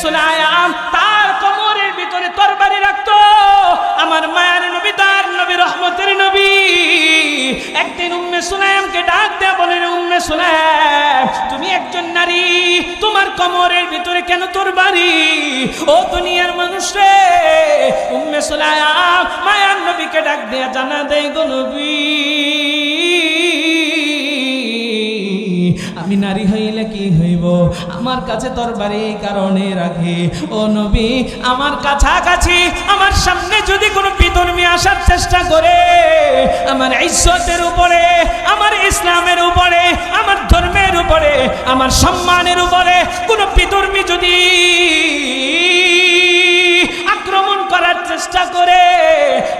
সুলাইম তার কোমরের ভিতরে তরবারি রাখতো। আমার মায়ের নবী, তার নবী, রহমতের নবী একদিন উম্মে সুলাইমকে ডাক দেয়া বলেন, উম্মে সুলাইম তুমি একজন নারী, তোমার কোমরের ভিতরে কেন তরবারি? ও দুনিয়ার মানুষ রে, উম্মে সুলাইম মায়ের নবীকে ডাক দেয়া জানা দেয়, গো নবী আমি নারী হইলে কি হইব, আমার কাছে তরবারি এই কারণে রাখি। ও নবী আমার কাছাকাছি, আমার সামনে যদি কোনো বিধর্মী আসার চেষ্টা করে, আমার ইজ্জতের উপরে, আমার ইসলামের উপরে, আমার ধর্মের উপরে, আমার সম্মানের উপরে কোনো বিধর্মী যদি আক্রমণ করার চেষ্টা করে,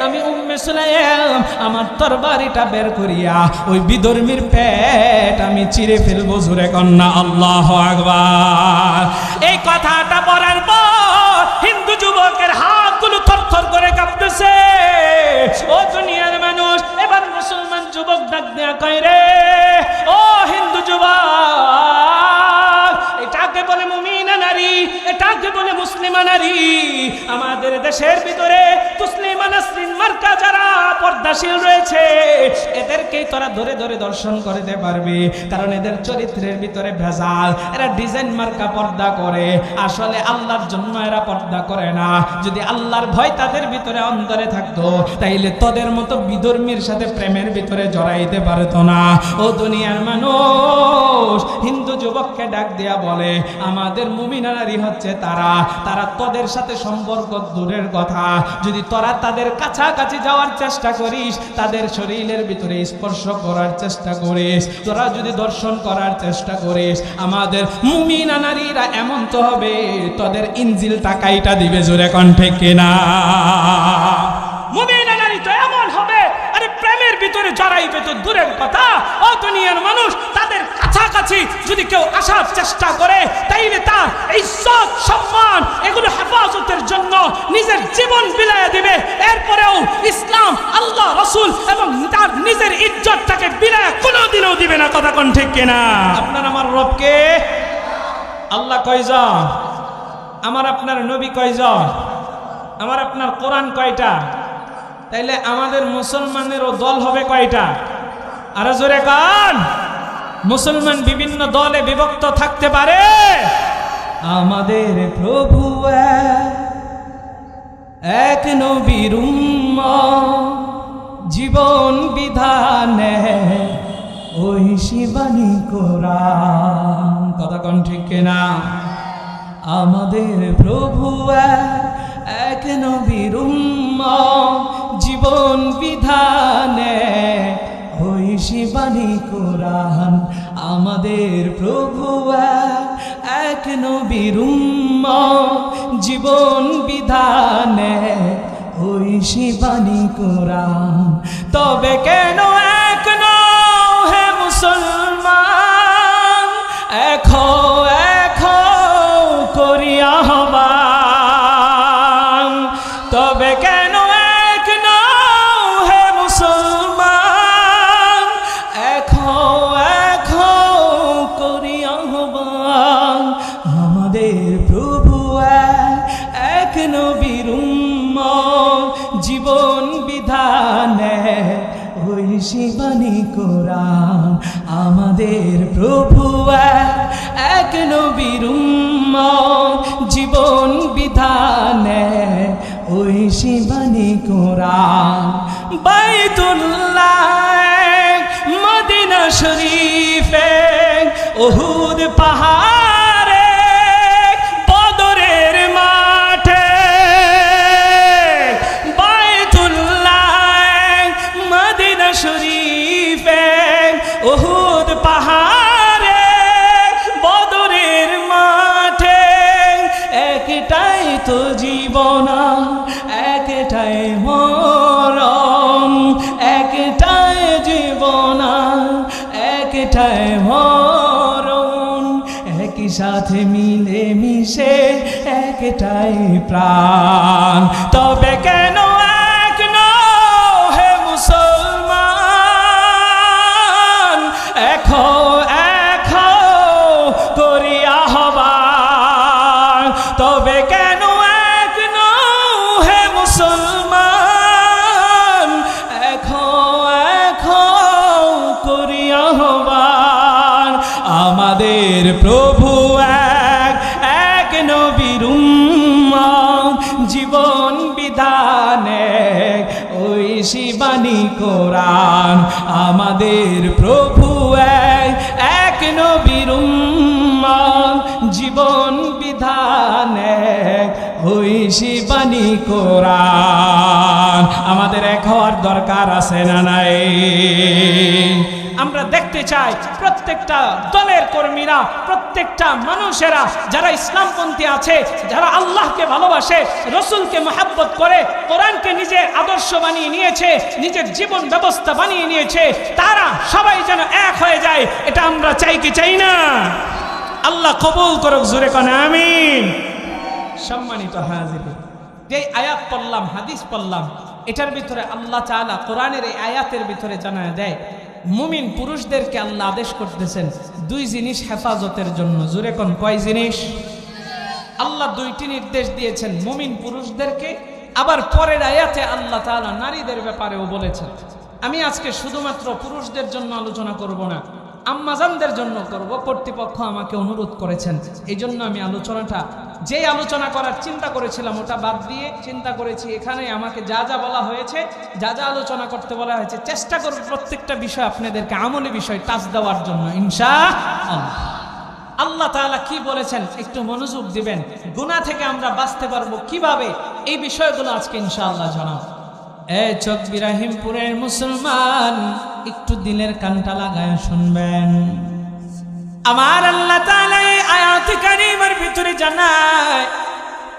আমি উম্মে সুলাইম আমার তরবারিটা বের করিয়া ওই বিধর্মীর পেট আমি চিরে ফেলবো। জোরে কন্যা আল্লাহু আকবার। এই কথাটা বলার পর হিন্দু যুবকের হাতগুলো থরথর করে কাঁপতেছে। ও দুনিয়ার মানুষ, এবার মুসলমান যুবক ডাক দেয়া কয়, রে ও হিন্দু যুবক, এটাকে বলে মুমিনা নারী, এটাকে বলে মুসলিমা নারী। আমাদের দেশের ভিতরে মুসলিমা নাসরিন মার্কা যারা পর্দাশীল রয়েছে, এদেরকেই তোরা ধরে ধরে দর্শন করতে পারবি, কারণ এদের চরিত্রের ভিতরে ভেজাল। এরা ডিজাইন মার্কা পর্দা করে, আসলে আল্লাহর জন্য এরা পর্দা করে না। যদি আল্লাহর ভয় তাদের ভিতরে অন্তরে থাকতো, তাইলে তোদের মতো বিধর্মীর সাথে প্রেমের ভিতরে জড়াইতে পারতো না। ও দুনিয়ার মানুষ, হিন্দু যুবককে ডাক দিয়া বলে, আমাদের মুমিনা নারী হচ্ছে তারা, তারা তোদের সাথে সম্পর্ক দূরের কথা, যদি তোরা তাদের কাছাকাছি যাওয়ার চেষ্টা করিস, তাদের শরীরের ভিতরে স্পর্শ করার চেষ্টা করিস, তোরা যদি দর্শন করার চেষ্টা করিস, আমাদের মুমিনা নারীরা এমন তো হবে তোদের ইনজিল টাকাইটা দিবে। জোরে কণ্ঠে কিনা? মুমিনা নারী তো এমন হবে, আরে প্রেমের ভিতরে জড়াইবে তো দূরের কথা। ও দুনিয়ার মানুষ, তাদের কাছাকাছি যদি কেউ আসার চেষ্টা করে, তাইলে তার ইজ্জত সম্মান এগুলো হেফাজতের জন্য নিজের জীবন বিলাইয়া দিবে। এরপরেও ইসলাম, আল্লাহ, রাসূল এবং তার নিজের ইজ্জতটাকে বিলাইয়া কোনোদিনও দিবে না। কথা কোন ঠিক কিনা? আপনার আমার রবকে আল্লাহ কয়জন? আমার আপনার নবী কয়জন? আমার আপনার কোরআন কয়টা? তাইলে আমাদের মুসলমানেরও দল হবে কয়টা? আরো জোরে কান। মুসলমান বিভিন্ন দলে বিভক্ত থাকতে পারে, আমাদের প্রভু এক, নবীর উম্মত জীবন বিধানে ওই শিবানী কোরআন। কথা কোন ঠিক কিনা? আমাদের প্রভু এক, নবীর উম্মত জীবন বিধানে ওই শিবানী কোরআন। আমাদের প্রভু এক, নবীর উম্মত জীবন বিধানে ওই শিবানী কোরআন। তবে কেন এক নও হে মুসলমান, এখো এখো করিয়া আহ্বান। তবে কেন এক নও হে মুসলমান, এখো এখো করিয়া আহ্বান। আমাদের প্রভু এক, নবীর উম্মত জীবন বিধানে ওই শিবানী কোরআন। আমাদের প্রভু এক, নবীর উম্মত জীবন বিধানে ওই শিবানী কোরআন। বাইতুল্লাহ, মদিনা শরীফে, উহুদ পাহাড়ে, বদরের মাঠে। বাইতুল্লাহ, মদিনা শরীফে, উহুদ পাহাড়ে, বদরের মাঠে। একটাই তো জীবন, একটাই মরণ, একটাই জীবন, একটাই মরণ। একই সাথে মিলে মিশে একটাই প্রাণ। তবে কেন এক নও হে মুসলমান, এখো এখো করিয়া আহ্বান। তবে কেন এক নও হে মুসলমান, এখো করি আহ্বান। আমাদের প্রভু এক নবীর উম্মত, জীবন বিধানে ওই শিবানী কোরআন। আমাদের প্রভু এক নবীর উম্মত, জীবন বিধানে ওই শিবানী কোরআন। আমাদের এক হওয়ার দরকার আছে না নাই? আমরা দেখতে চাই প্রত্যেকটা দলের কর্মীরা, প্রত্যেকটা মানুষেরা যারা ইসলামপন্থী আছে, যারা আল্লাহকে ভালোবাসে, রসুলকে মহব্বত করে, কোরআনকে নিজের আদর্শ বানিয়ে নিয়েছে, নিজের জীবন ব্যবস্থা বানিয়ে নিয়েছে, তারা সবাই যেন এক হয়ে যায়। এটা আমরা চাই কি চাই না? আল্লাহ কবুল করুক, জোরে কোন আমিন। সম্মানিত হাজির, যে আয়াত পড়লাম, হাদিস পড়লাম, এটার ভিতরে আল্লাহ তাআলা কোরআনের এই আয়াতের ভিতরে জানায় দেয় মুমিন পুরুষদেরকে আল্লাহ আদেশ করতেছেন দুই জিনিস হেফাজতের জন্য। জোরে কোন কয় জিনিস? আল্লাহ দুইটি নির্দেশ দিয়েছেন মুমিন পুরুষদেরকে। আবার পরের আয়াতে আল্লাহ তাআলা নারীদের ব্যাপারেও বলেছেন। আমি আজকে শুধুমাত্র পুরুষদের জন্য আলোচনা করব না, আম্মাজানদের জন্য করব। কর্তৃপক্ষ আমাকে অনুরোধ করেছেন, এই জন্য আমি আলোচনাটা, যে আলোচনা করার চিন্তা করেছিলাম ওটা বাদ দিয়ে চিন্তা করেছি এখানে আমাকে যা যা বলা হয়েছে, যা যা আলোচনা করতে বলা হয়েছে, চেষ্টা করব প্রত্যেকটা বিষয় আপনাদেরকে আমলি বিষয় টাচ দেওয়ার জন্য ইনশাআল্লাহ। আল্লাহ তাআলা কি বলেছেন একটু মনোযোগ দিবেন। গুনাহ থেকে আমরা বাঁচতে পারবো কিভাবে, এই বিষয়গুলো আজকে ইনশাআল্লাহ জানাবো। চক বিরাহিমপুরের মুসলমান, একটু দিলের কানটা লাগায় শুনবেন। আমার আল্লাহ তাআলা এই আয়াতে কারিমার ভিতরে জানায়,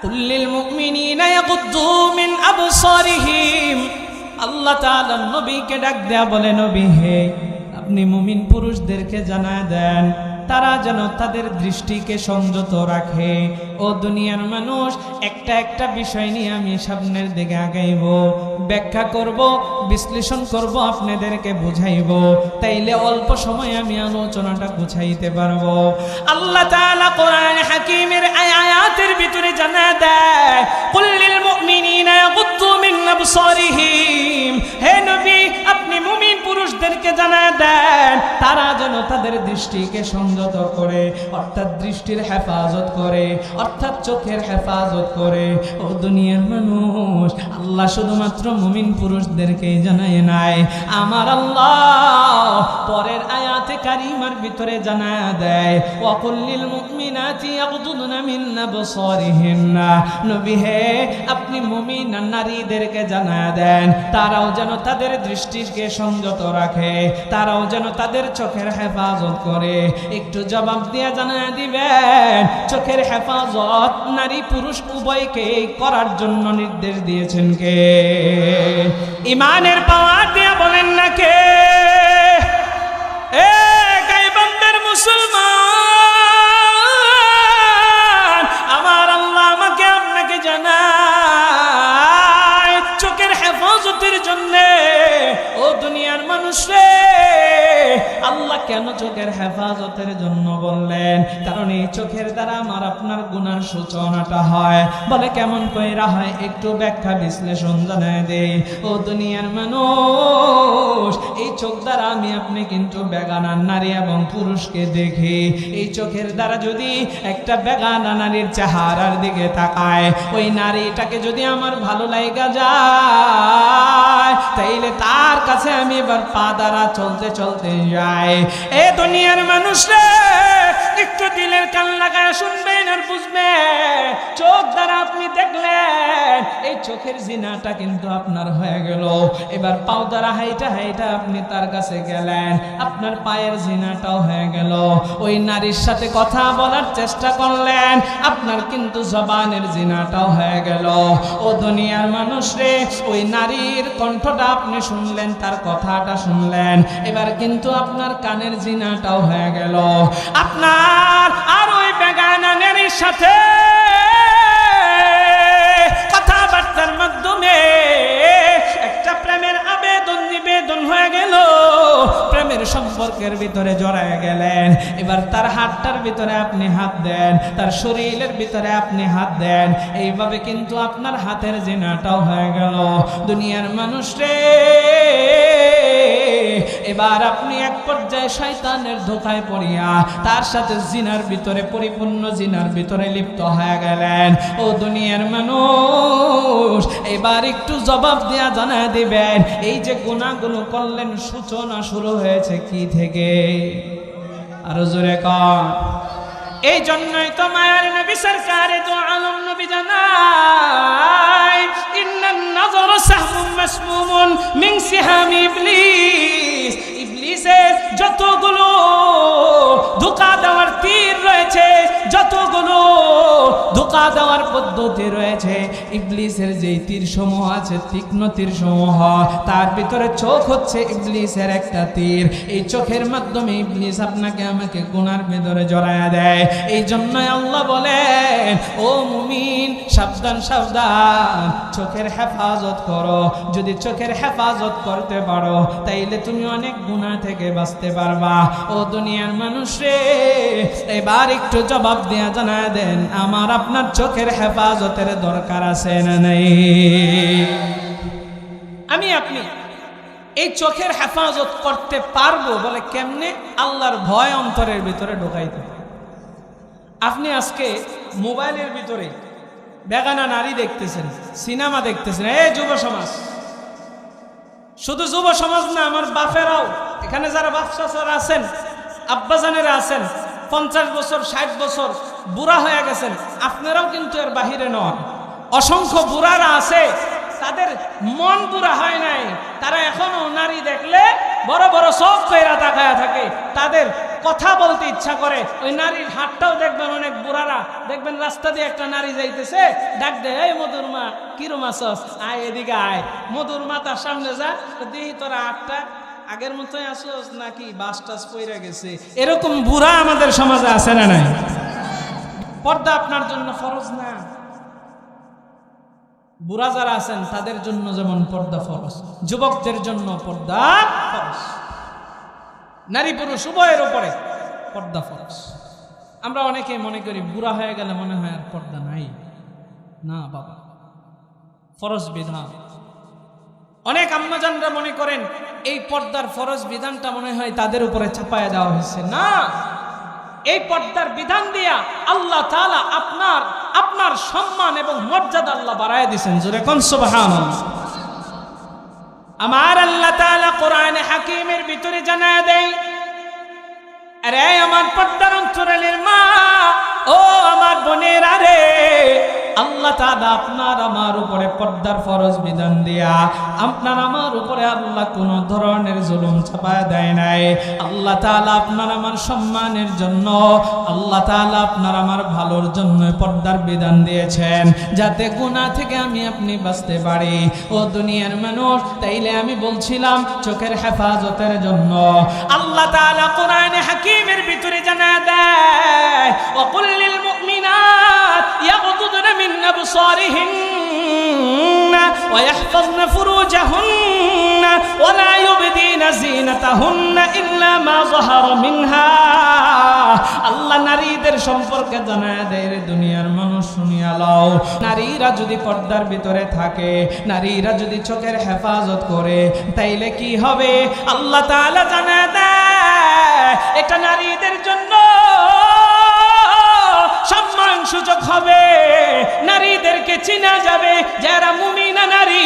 কুল্লিল মুমিনিনা ইয়াগুদ্দু মিন আবসারিহিম। আল্লাহ তাআলা নবীকে ডাক দেয়া বলে, নবী হে, আপনি মুমিন পুরুষদেরকে জানায় দেন তারা যেন তাদের দৃষ্টিকে সংযত রাখে। ও দুনিয়ার মানুষ, একটা একটা বিষয় নিয়ে আমি সামনের দিকে আগাইব, ব্যাখ্যা করব, বিশ্লেষণ করব, আপনাদেরকে বুঝাইব, তাইলে অল্প সময় আমি আলোচনাটা গুছাইতে পারবো। আল্লাহ তাআলা কোরআন হাকিমের আয়াতের ভিতরে জানায় দেয়, কুল্লিল মুমিনিনা ইয়াগুদ্দু মিন আবসারিহিম। হে নবী, আপনি মুমিন পুরুষদেরকে জানায় দেন তারা যেন তাদের দৃষ্টিকে সংযত করে, অর্থাৎ দৃষ্টির হেফাজত করে, অর্থাৎ চোখের হেফাজত করে। ও দুনিয়ার মানুষ, আল্লাহ শুধুমাত্র মুমিন পুরুষদেরকেই জানায় নাই, আমার আল্লাহ পরের আয়াতে কারিমার ভিতরে জানায় দেয়, ওয়াকুল্লিল মুমিনাতি ইয়াগুদুনা মিন আবসারিহিন্না। নবী হে, আপনি মুমিন নারীদেরকে জানায় দেন তারাও যেন তাদের দৃষ্টিকে সংযত রাখে, তারাও যেন তাদের চোখের হেফাজত করে। একটু জবাব দিয়ে জানায় দিবেন, চোখের হেফাজত নারী পুরুষ উভয়কে করার জন্য নির্দেশ দিয়েছেন কে? ইমানের পাওয়ার দিয়ে বলেন না কে? এ গায়বান্দার মুসলমান, আমার আল্লাহ আমাকে আপনাকে জানায় চোখের হেফাজতের জন্য। ও দুনিয়ার মানুষ রে, আল্লাহ কেন চোখের হেফাজতের জন্য বললেন? কারণ এই চোখের দ্বারা আমার আপনার গুনার সূচনাটা হয়। বলে কেমন কইরা হয়? একটু ব্যাখ্যা বিশ্লেষণ জানায় দেই। ও দুনিয়ার মানুষ, এই চোখ দ্বারা আমি আপনি কিন্তু বেগানা নারী এবং পুরুষকে দেখি। এই চোখের দ্বারা যদি একটা বেগানা নারীর চেহারার দিকে তাকায়, ওই নারীটাকে যদি আমার ভালো লাগা যায়, তাইলে তার কাছে আমি এবার পা দ্বারা চলতে চলতে যাই। এ দুনিয়ার মানুষ রে, একটু দিলের কান লাগায় শুনবেন আর বুঝবেন। চোখ দ্বারা আপনি দেখলেন, এই চোখের জিনাটা কিন্তু আপনার হয়ে গেল। এবার পাও দ্বারা হাইটা হাইটা আপনি তার কাছে গেলেন, আপনার পায়ের জিনাটাও হয়ে গেল। ওই নারীর সাথে কথা বলার চেষ্টা করলেন, আপনার কিন্তু জবানের জিনাটাও হয়ে গেল। ও দুনিয়ার মানুষ রে, ওই নারীর কণ্ঠটা আপনি শুনলেন, তার কথাটা শুনলেন, এবার কিন্তু আপনার কানের জিনাটাও হয়ে গেল। আপনার আর ওই বেগানা নারীর সাথে কথাবার্তার মাধ্যমে একটা প্রেমের আবেদন নিবেদন হয়ে গেল, প্রেমের শব্দ সম্পর্কের ভিতরে জড়ায় গেলেন। এবার তার হাতটার ভিতরে আপনি হাত দেন, তার শরীরের ভিতরে আপনি হাত দেন, এইভাবে কিন্তু আপনার হাতের জিনাটাও হয়ে গেল। দুনিয়ার মানুষ রে, এবার আপনি এক পর্যায়ে শয়তানের ধোঁকায় পড়িয়া তার সাথে জিনার ভিতরে, পরিপূর্ণ জিনার ভিতরে লিপ্ত হয়ে গেলেন। ও দুনিয়ার মানুষ, এবার একটু জবাব দেয়া জানায় দিবেন, এই যে গুনাহগুলো করলেন সূচনা শুরু হয়েছে কি থেকে? আরো জোরে কর। এই জন্যই তো মায়ার নবী সরকারে দু আলম নবী জানায়, ইন্নান নাযর সাহমুন মাসমুমুন মিন সিহামি ইবলিস। ইবলিসের যতগুলো ধোঁকা দেওয়ার তীর রয়েছে, যতগুলো ধোঁকা দেওয়ার পদ্ধতি রয়েছে, ইবলিসের যেই তীর সমূহ আছে, তীক্ষ্ণ তীর সমূহ, তার ভিতরে চোখ হচ্ছে ইবলিসের একটা তীর। এই চোখের মাধ্যমে ইবলিস আপনাকে আমাকে গুনার ভিতরে জড়ায়া দেয়। এই জন্যই আল্লাহ বলেন, ও মুমিন, সাবধান সাবধান, চোখের হেফাজত করো। যদি চোখের হেফাজত করতে পারো তাইলে তুমি অনেক গুনাহ থেকে বাঁচতে পারবা। ও দুনিয়ার মানুষ রে, এবার একটু জবাব দিয়া জানায় দেন, আমার আপনার চোখের হেফাজতের দরকার আছে না নাই? আমি আপনি এই চোখের হেফাজত করতে পারবো বলে কেমনে? আল্লাহর ভয় অন্তরের ভিতরে ঢোকাইতে। আপনি আজকে মোবাইলের ভিতরে বেগানা নারী দেখতেছেন, সিনেমা দেখতেছেন। এই যুব সমাজ, শুধু যুব সমাজ না, আমার বাপেরাও, এখানে যারা বাপসারা আছেন, আব্বাজানেরা আছেন, 50 বছর 60 বছর বুড়া হয়ে গেছেন, আপনারাও কিন্তু এর বাহিরে নন। অসংখ্য বুড়ারা আছে, তাদের মন বুড়া হয় নাই, তারা এখনো নারী দেখলে বড় বড় চোখ কইরা তাকায়া থাকে, তাদের কথা বলতে ইচ্ছা করে। ওই নারীর হাতটাও দেখবেন, অনেক বুড়ারা দেখবেন রাস্তা দিয়ে একটা নারী যাইতেছে, ডাক দে, এই মধুর মা, কিরম আছস, আয় এদিকে আয়। মধুর মা তার সামনে যা, দেখি তোরা হাতটা আগের মতোই আসোস নাকি বাস টাস পইরা গেছে। এরকম বুড়া আমাদের সমাজে আছে না নাই? পর্দা আপনার জন্য ফরজ না। বুড়া যারা আছেন তাদের জন্য যেমন পর্দা ফরজ, যুবকদের জন্য পর্দা ফরজ, নারী পুরুষ উভয়ের উপরে পর্দা ফরজ। আমরা অনেকে মনে করি বুড়া হয়ে গেলে মনে হয় আর পর্দা নাই। না বাবা, ফরজ বিধান। অনেক আম্মাজানরা মনে করেন এই পর্দার ফরজ বিধানটা মনে হয় তাদের উপরে চাপায়া দেওয়া হয়েছে। না, এই পর্দার বিধান দিয়া আল্লাহ তাআলা আপনার সম্মান এবং মর্যাদা আল্লাহ বাড়ায় দিয়েছেন। জোরে কোন সুবহানাল্লাহ। আমার আল্লাহ তাআলা কোরআনে হাকিমের ভিতরে জানায় দেয়, আরে আমার পর্দার অন্তরালের মা, ও আমার বোনেরা রে, আল্লাহ তাআলা আপনার আমার উপরে পর্দার ফরজ বিধান দিয়া আপনার আমার উপরে আল্লাহ কোন ধরনের জুলুম চাপায় দেয় নাই। আল্লাহ তাআলা আপনার আমার সম্মানের জন্য, আল্লাহ তাআলা আপনার আমার ভালোর জন্য পর্দার বিধান দিয়েছেন, যাতে গুনাহ থেকে আমি আপনি বাঁচতে পারি। ও দুনিয়ার মানুষ, তাইলে আমি বলছিলাম চোখের হেফাজতের জন্য আল্লাহ তাআলা কোরআনে হাকিমের ভিতরে জানায় দেয়, ওয়াকুল লিল মুমিনাত ইয়াগদুদনা মিন আবসারিহিন্না ওয়া ইয়াহফাযনা ফুরুজাহুন্না ওয়া লা ইউবদিনা যিনাতাহুন্না ইল্লা মা যাহারা মিনহা। আল্লাহ নারীদের সম্পর্কে জানায় দেয়, রে দুনিয়ার মানুষ শুনিয়া লও, নারীরা যদি পর্দার ভিতরে থাকে, নারীরা যদি চোখের হেফাজত করে, তাইলে কি হবে? আল্লাহ তাআলা জানায় দেয়, এটা নারীদের জন্য সম্মান সুযোগ হবে। নারীদেরকে চিনা যাবে যারা মুমিনা নারী।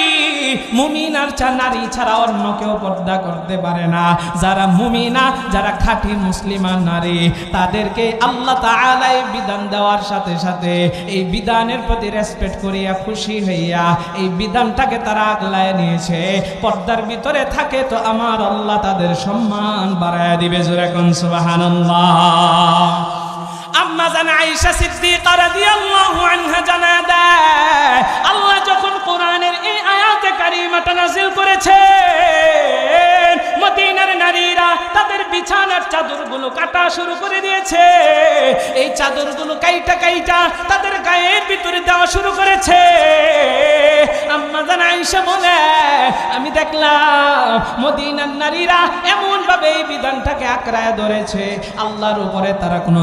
মুমিনার নারী ছাড়া অন্য কেউ পর্দা করতে পারে না। যারা মুমিনা, যারা খাঁটি মুসলিমা নারী, তাদেরকে আল্লাহ তাআলা এই বিধান দেওয়ার সাথে সাথে এই বিধানের প্রতি রেসপেক্ট করিয়া, খুশি হইয়া এই বিধানটাকে তারা আগলায় নিয়েছে। পর্দার ভিতরে থাকে তো আমার আল্লাহ তাদের সম্মান বাড়ায় দিবে। জোরে কোন সুবহানাল্লাহ। আম্মা জান আয়েশা সিদ্দিকা রাদিয়াল্লাহু আনহা জানায় দেয়, আল্লাহ যখন কোরআনের এই আয়াতে কারিমাটা নাযিল করেছেন, মদিনার নারীরা তাদের বিছানার চাদরগুলো কাটা শুরু করে দিয়েছে। এই চাদরগুলো কাইটা কাইটা তাদের গায়ের ভিতরে দেওয়া শুরু করেছে। আম্মা জান আয়েশা বলে, আমি দেখলাম মদিনার নারীরা এমন ভাবে এই বিধানটাকে আঁকড়ায় ধরেছে, আল্লাহর উপরে তারা কোনো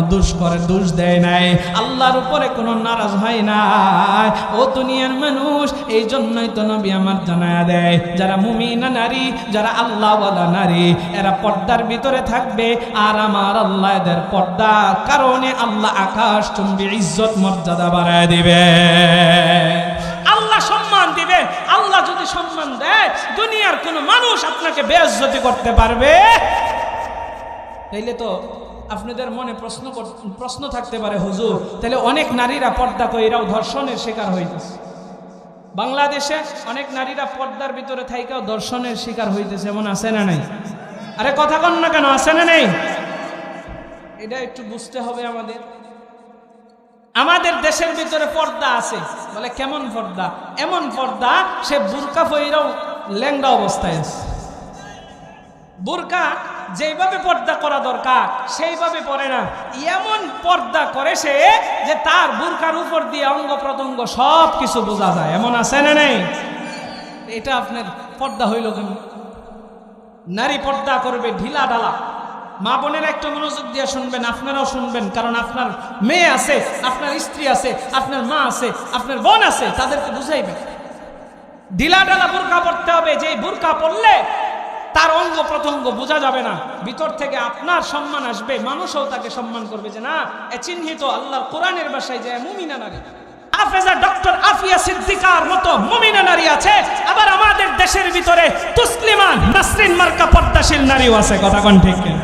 দোষ দেয় নাই, আল্লাহর উপরে কোনো নারাজ হয় নাই। ও দুনিয়ার মানুষ, এই জন্যই তো নবী আমার জানায়া দেয়, যারা মুমিনা নারী, যারা আল্লাহওয়ালা নারী, এরা পর্দার ভিতরে থাকবে। আর আমার আল্লাহ এদের পর্দার কারণে আল্লাহ আকাশ চুম্বি ইজ্জত মর্যাদা বাড়ায় দিবে, আল্লাহ সম্মান দিবে। আল্লাহ যদি সম্মান দেয়, দুনিয়ার কোনো মানুষ আপনাকে বেইজ্জতি করতে পারবে? তাইলে তো আপনাদের মনে প্রশ্ন থাকতে পারে, হুজুর তাহলে অনেক নারীরা পর্দা কইরাও ধর্ষণের শিকার হইতেছে। বাংলাদেশে অনেক নারীরা পর্দার ভিতরে থাইকাও ধর্ষণের শিকার হইতেছে, এমন আছে না নাই? আরে কথা কন না কেন, আছে না নেই? এটা একটু বুঝতে হবে আমাদের। আমাদের দেশের ভিতরে পর্দা আছে, বলে কেমন পর্দা? এমন পর্দা, সে বুরকা পইরাও ল্যাংড়া অবস্থায় আছে। বুরকা যেইভাবে পর্দা করা দরকার সেইভাবে পরে না, এমন পর্দা করে সে যে তার বুরকার উপর দিয়ে অঙ্গ প্রত্যঙ্গ সব কিছু বোঝা যায়, এমন আছে না নেই? এটা আপনার পর্দা হইল কেন? নারী পর্দা করবে ঢিলা ঢালা। মা বোনেরা একটু মনোযোগ দিয়ে শুনবেন, আপনারাও শুনবেন, কারণ আপনার মেয়ে আছে, আপনার স্ত্রী আছে, আপনার মা আছে, আপনার বোন আছে, তাদেরকে বুঝাইবেন। ঢিলা ঢালা বুরকা পড়তে হবে, যে বুরকা পড়লে তার অঙ্গ প্রত্যঙ্গ বোঝা যাবে না, ভিতর থেকে আপনার সম্মান আসবে, মানুষও তাকে সম্মান করবে যে না, এ চিহ্নিত আল্লাহর কোরআনের ভাষায় যে মুমিনা নারী। হাফেজা ডক্টর আফিয়া সিদ্দিকার মতো মুমিনা নারী আছে, আবার আমাদের দেশের ভিতরে তুসলিমা নাসরিন মার্কা পর্দাশীল নারীও আছে। কথা কোন ঠিক কিনা?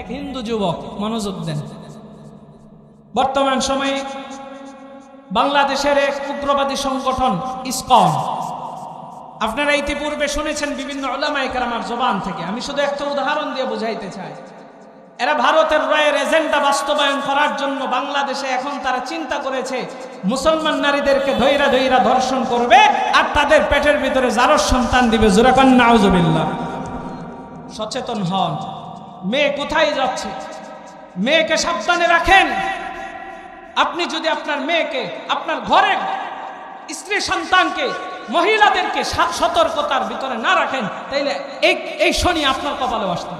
এক হিন্দু যুবক, মনোযোগ দেন, বর্তমান সময়ে বাংলাদেশের এক উগ্রবাদী সংগঠন ইসকন, আপনারা ইতিপূর্বে শুনেছেন বিভিন্ন উলামায়ে কেরামের জবান থেকে। আমি শুধু একটা উদাহরণ দিয়ে বুঝাইতে চাই। এরা ভারতের রয়ের এজেন্ডা বাস্তবায়ন করার জন্য বাংলাদেশে এখন তারা চিন্তা করেছে মুসলমান নারীদেরকে ধৈরা ধৈরা ধর্ষণ করবে আর তাদের পেটের ভিতরে জারজ সন্তান দিবে। জোরে কান নাউজুবিল্লাহ। সচেতন হন। মেয়ে কোথায় যাচ্ছে, মেয়েকে সাবধানে রাখেন। আপনি যদি আপনার মেয়েকে, আপনার ঘরের স্ত্রী সন্তানকে, মহিলাদেরকে সতর্কতার ভিতরে না রাখেন, তাইলে এই শনি আপনার কপালে আসতে।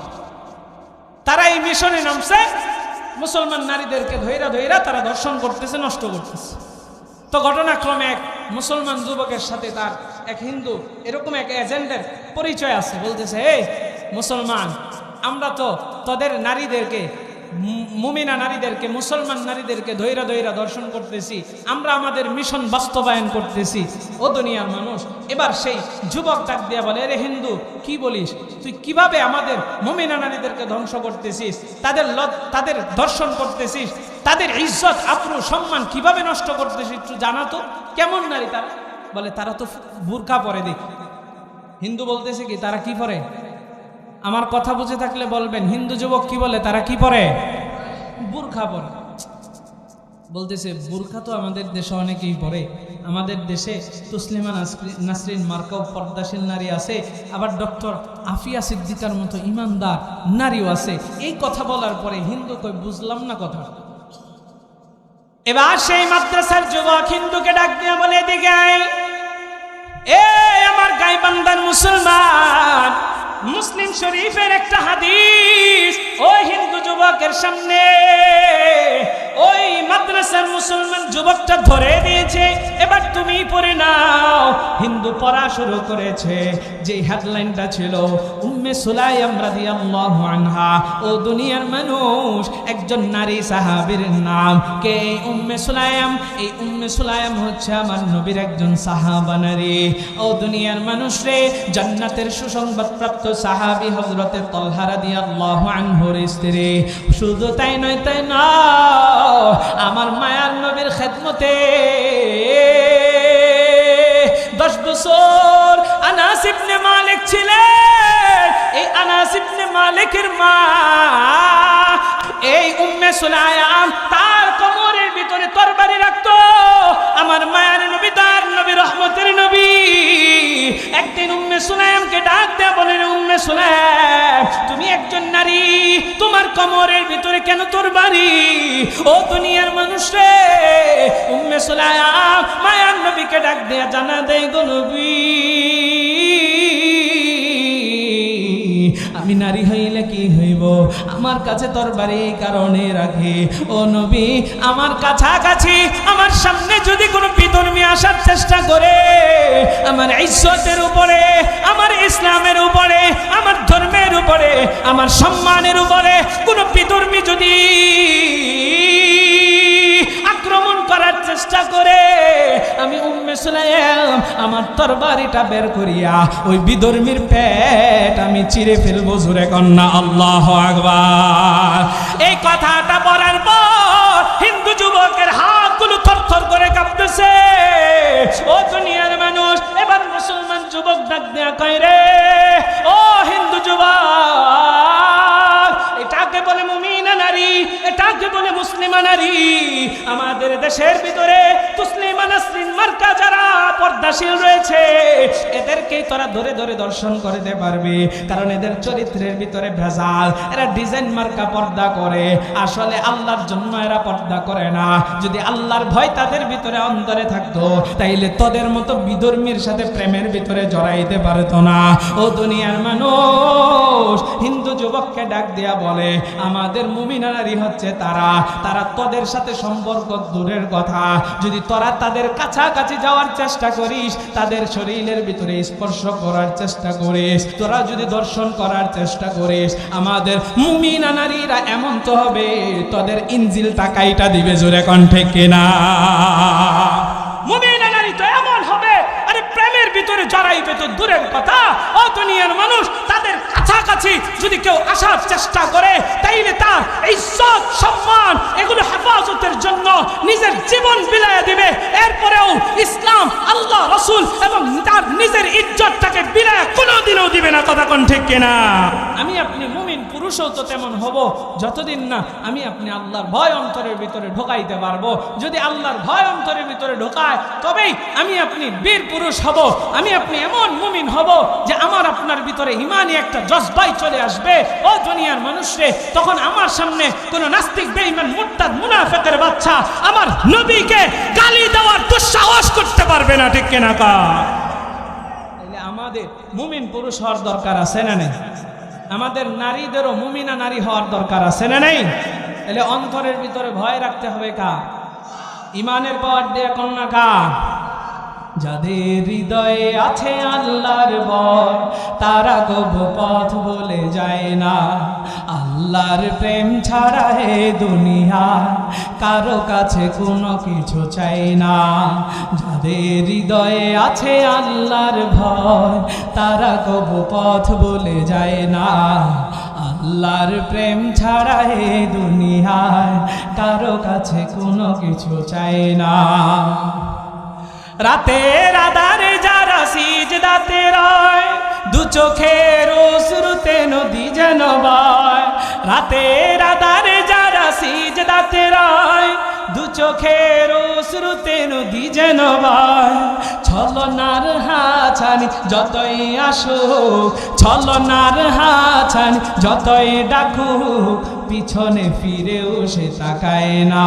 তারা এই মিশনে নামছে, মুসলমান নারীদেরকে ধৈরা ধৈরা তারা ধর্ষণ করতেছে, নষ্ট করতেছে। তো ঘটনাক্রমে এক মুসলমান যুবকের সাথে তার এক হিন্দু এরকম এক এজেন্টের পরিচয় আছে। বলতেছে, এই মুসলমান, আমরা তো তোদের নারীদেরকে, মুমিনা নারীদেরকে, মুসলমান নারীদেরকে ধৈরা ধৈরা দর্শন করতেছি, আমরা আমাদের মিশন বাস্তবায়ন করতেছি। ও দুনিয়ার মানুষ, এবার সেই যুবক ডাক দিয়া বলে, রে হিন্দু, কি বলিস তুই? কিভাবে আমাদের মুমিনা নারীদেরকে ধ্বংস করতেছিস, তাদের দর্শন করতেছিস, তাদের ইজ্জত আবরু সম্মান কিভাবে নষ্ট করতেছিস? একটু জানা তো, কেমন নারী তারা? বলে, তারা তো বুরকা পরে। দেখি হিন্দু বলতেছে কি, তারা কি পরে? আমার কথা বুঝে থাকলে বলবেন, হিন্দু যুবক কি বলে, তারা কি পরে? বুরখা পরে। বলতেছে, বুরখা তো আমাদের দেশে অনেকেই পরে, আমাদের দেশে তুসলিমা নাসরিন মার্কাও পর্দাশীল নারী আছে, আবার ডক্টর আফিয়া সিদ্দিকার মতো ইমানদার নারীও আছে। এই কথা বলার পরে হিন্দু কই, বুঝলাম না কথা। এবার সেই মাদ্রাসার যুবক হিন্দুকে ডাক দিয়া বলে, এদিকে আয়, এ আমার গাইবান্ধার মুসলমান, মুসলিম শরীফের একটা হাদিস ওই হিন্দু যুবকের সামনে ওই মাদ্রাসার মুসলমান যুবকটা ধরে দিয়েছে, এবার তুমি পড়ে নাও। হিন্দু পড়া শুরু করেছে। যে হেডলাইনটা ছিল, উম্মে সুলাইম রাদিয়াল্লাহু আনহা। ও দুনিয়ার মানুষ, একজন নারী সাহাবীর নাম কে? উম্মে সুলাইম। এই উম্মে সুলাইম হচ্ছে আমার নবীর একজন সাহাবা নারী। ও দুনিয়ার মানুষ রে, জান্নাতের সুসংবাদ প্রাপ্ত সাহাবী হযরতে তালহা রাদিয়াল্লাহু আনহুর স্ত্রী। শুধু তাই নয়, আমার মায়ার নবীর খেদমতে 10 বছর আনাস ইবনে মালিক ছিলেন। এই আনাস ইবনে মালিকের মা এই উম্মে সুলাইম তার কোমরের ভিতরে তরবারি রাখতো। আমার মায়ার নবী, তার নবী, রহমতের নবী, একদিন উম্মে সুলাইমকে ডাক দেয়া বলেন, উম্মে উম্মে সুলাইম, তুমি একজন নারী, তোমার কোমরের ভিতরে কেন তোর বাড়ি? ও দুনিয়ার মানুষ রে, উম্মে সুলাইম মায়ার নবীকে ডাক দেয়া জানা দেয়, গো নবী, আমি নারী হইলে কি হইব? আমার কাছে তরবারি এই কারণে রাখে, ও নবী, আমার কাছাকাছি আমার সামনে যদি কোনো বিধর্মী আসার চেষ্টা করে, আমার ইজ্জতের উপরে, আমার ইসলামের উপরে, আমার ধর্মের উপরে, আমার সম্মানের উপরে কোনো বিধর্মী যদি আক্রমণ করার চেষ্টা করে, আমি উম্মে সুলাইম আমার তরবারিটা বের করিয়া ওই বিধর্মীর পেট আমি চিরে ফেলবো। জোরে কন্যা আল্লাহু আকবার। এই কথাটা বলার পর হিন্দু যুবকের হাতগুলো থরথর করে কাঁপতেছে। ও দুনিয়ার মানুষ, এবার মুসলমান যুবক ডাক দেয়া কয়, রে ও হিন্দু যুবক, এটাকে বলে মুমিনা নারী, এটাকে বলে মুসলিমা নারী। আমাদের দেশের ভিতরে তুসলিমা নাসরিন মার্কা যারা পর্দাশীল রয়েছে, এদেরকেই তোরা ধরে ধরে দর্শন করতে পারবি, কারণ এদের চরিত্রের ভিতরে ভেজাল। এরা ডিজাইন মার্কা পর্দা করে, আসলে আল্লাহর জন্য এরা পর্দা করে না। যদি আল্লাহর ভয় তাদের ভিতরে অন্তরে থাকতো, তাইলে তোদের মতো বিধর্মীর সাথে প্রেমের ভিতরে জড়াইতে পারতো না। ও দুনিয়ার মানুষ, হিন্দু যুবককে ডাক দেয়া বলে, আমাদের মুমিনা নারী হচ্ছে তারা, তারা তোদের সাথে সম্পর্ক দূরের কথা, যদি তোরা তাদের কাছাকাছি যাওয়ার চেষ্টা করিস, তাদের শরীরের ভিতরে স্পর্শ করার চেষ্টা করিস, তোরা যদি দর্শন করার চেষ্টা করিস, আমাদের মুমিনা নারীরা এমন তো হবে তোদের ইনজিলটা কাইটা দিবে। জোরে কণ্ঠে কিনা? মুমিনা নারী তো এমন হবে, আরে প্রেমের ভিতরে জড়াইবে তো দূরের কথা। ও দুনিয়ার মানুষ, তাদের কাছাকাছি যদি কেউ আসার চেষ্টা করে, তাইলে তার ইজ্জত সম্মান এগুলো হেফাজতের জন্য নিজের জীবন বিলায় দিবে। এরপরেও ইসলাম, আল্লাহ, রাসূল এবং তার নিজের ইজ্জতটাকে বিলায় কোনোদিনও দিবে না। কথা কোন ঠিক কিনা? আমি আপনি মুমিন পুরুষও তো তেমন হব, যতদিন না আমি আপনি আল্লাহর ভয় অন্তরের ভিতরে ঢোকাইতে পারবো। যদি আল্লাহর ভয় অন্তরের ভিতরে ঢোকায়, তবেই আমি আপনি বীর পুরুষ হব। আমি আপনি এমন মুমিন হব যে আমার আপনার ভিতরে ইমানি একটা জজবাই চলে আসবে। ও দুনিয়ার মানুষরে, তখন আমার সামনে কোন নাস্তিক, বেঈমান, মুরতাদ, মুনাফিকের বাচ্চা আমার নবীকে গালি দেওয়ার দুঃসাহস করতে পারবে না। ঠিক কিনা? তাহলে আমাদের মুমিন পুরুষ হওয়ার দরকার আছে না নেই? আমাদের নারীদেরও মুমিনা নারী হওয়ার দরকার আছে না নেই? তাহলে অন্তরের ভিতরে ভয় রাখতে হবে কার? ইমানের পাওয়ার দিয়ে কন্যা কার? যাদের হৃদয়ে আছে আল্লাহর ভয়, তারা কবু পথ বলে যায় না। আল্লাহর প্রেম ছাড়া হে দুনিয়া কারো কাছে কোনো কিছু চাই না। যাদের হৃদয়ে আছে আল্লাহর ভয়, তারা কবু পথ বলে যায় না। আল্লাহর প্রেম ছাড়া হে দুনিয়ায় কারো কাছে কোনো কিছু চাই না। রাতের আধারে যারা সিজদাতে রয়, দু চোখের অশ্রুতে নদী যেন বয়। রাতের আধারে যারা সিজদাতে রয়, দু চোখের অশ্রুতে নদী যেন বয়। ছলনার হাছানি যতই আসুক, ছলনার হাছানি যতই ডাকুক, পিছনে ফিরেও সে তাকায় না।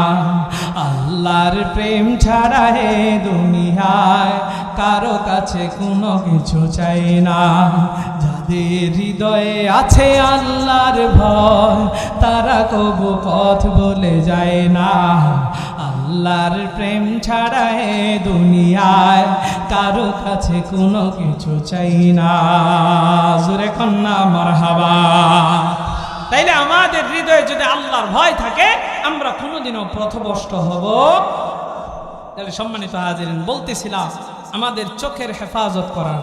আল্লাহর প্রেম ছাড়া হে দুনিয়ায় কারো কাছে কোনো কিছু চাই না। যাদের হৃদয়ে আছে আল্লাহর ভয়, তারা কবু পথ বলে যায় না। আল্লাহর প্রেম ছাড়া হে দুনিয়ায় কারো কাছে কোনো কিছু চাই না। জোরে কন্যা মারহাবা। তাইলে আমাদের হৃদয়ে যদি আল্লাহর ভয় থাকে, আমরা কোনোদিনও পথভ্রষ্ট হব। তাহলে সম্মানিত হাজিরিন, বলতেছিলাম আমাদের চোখের হেফাজত করার।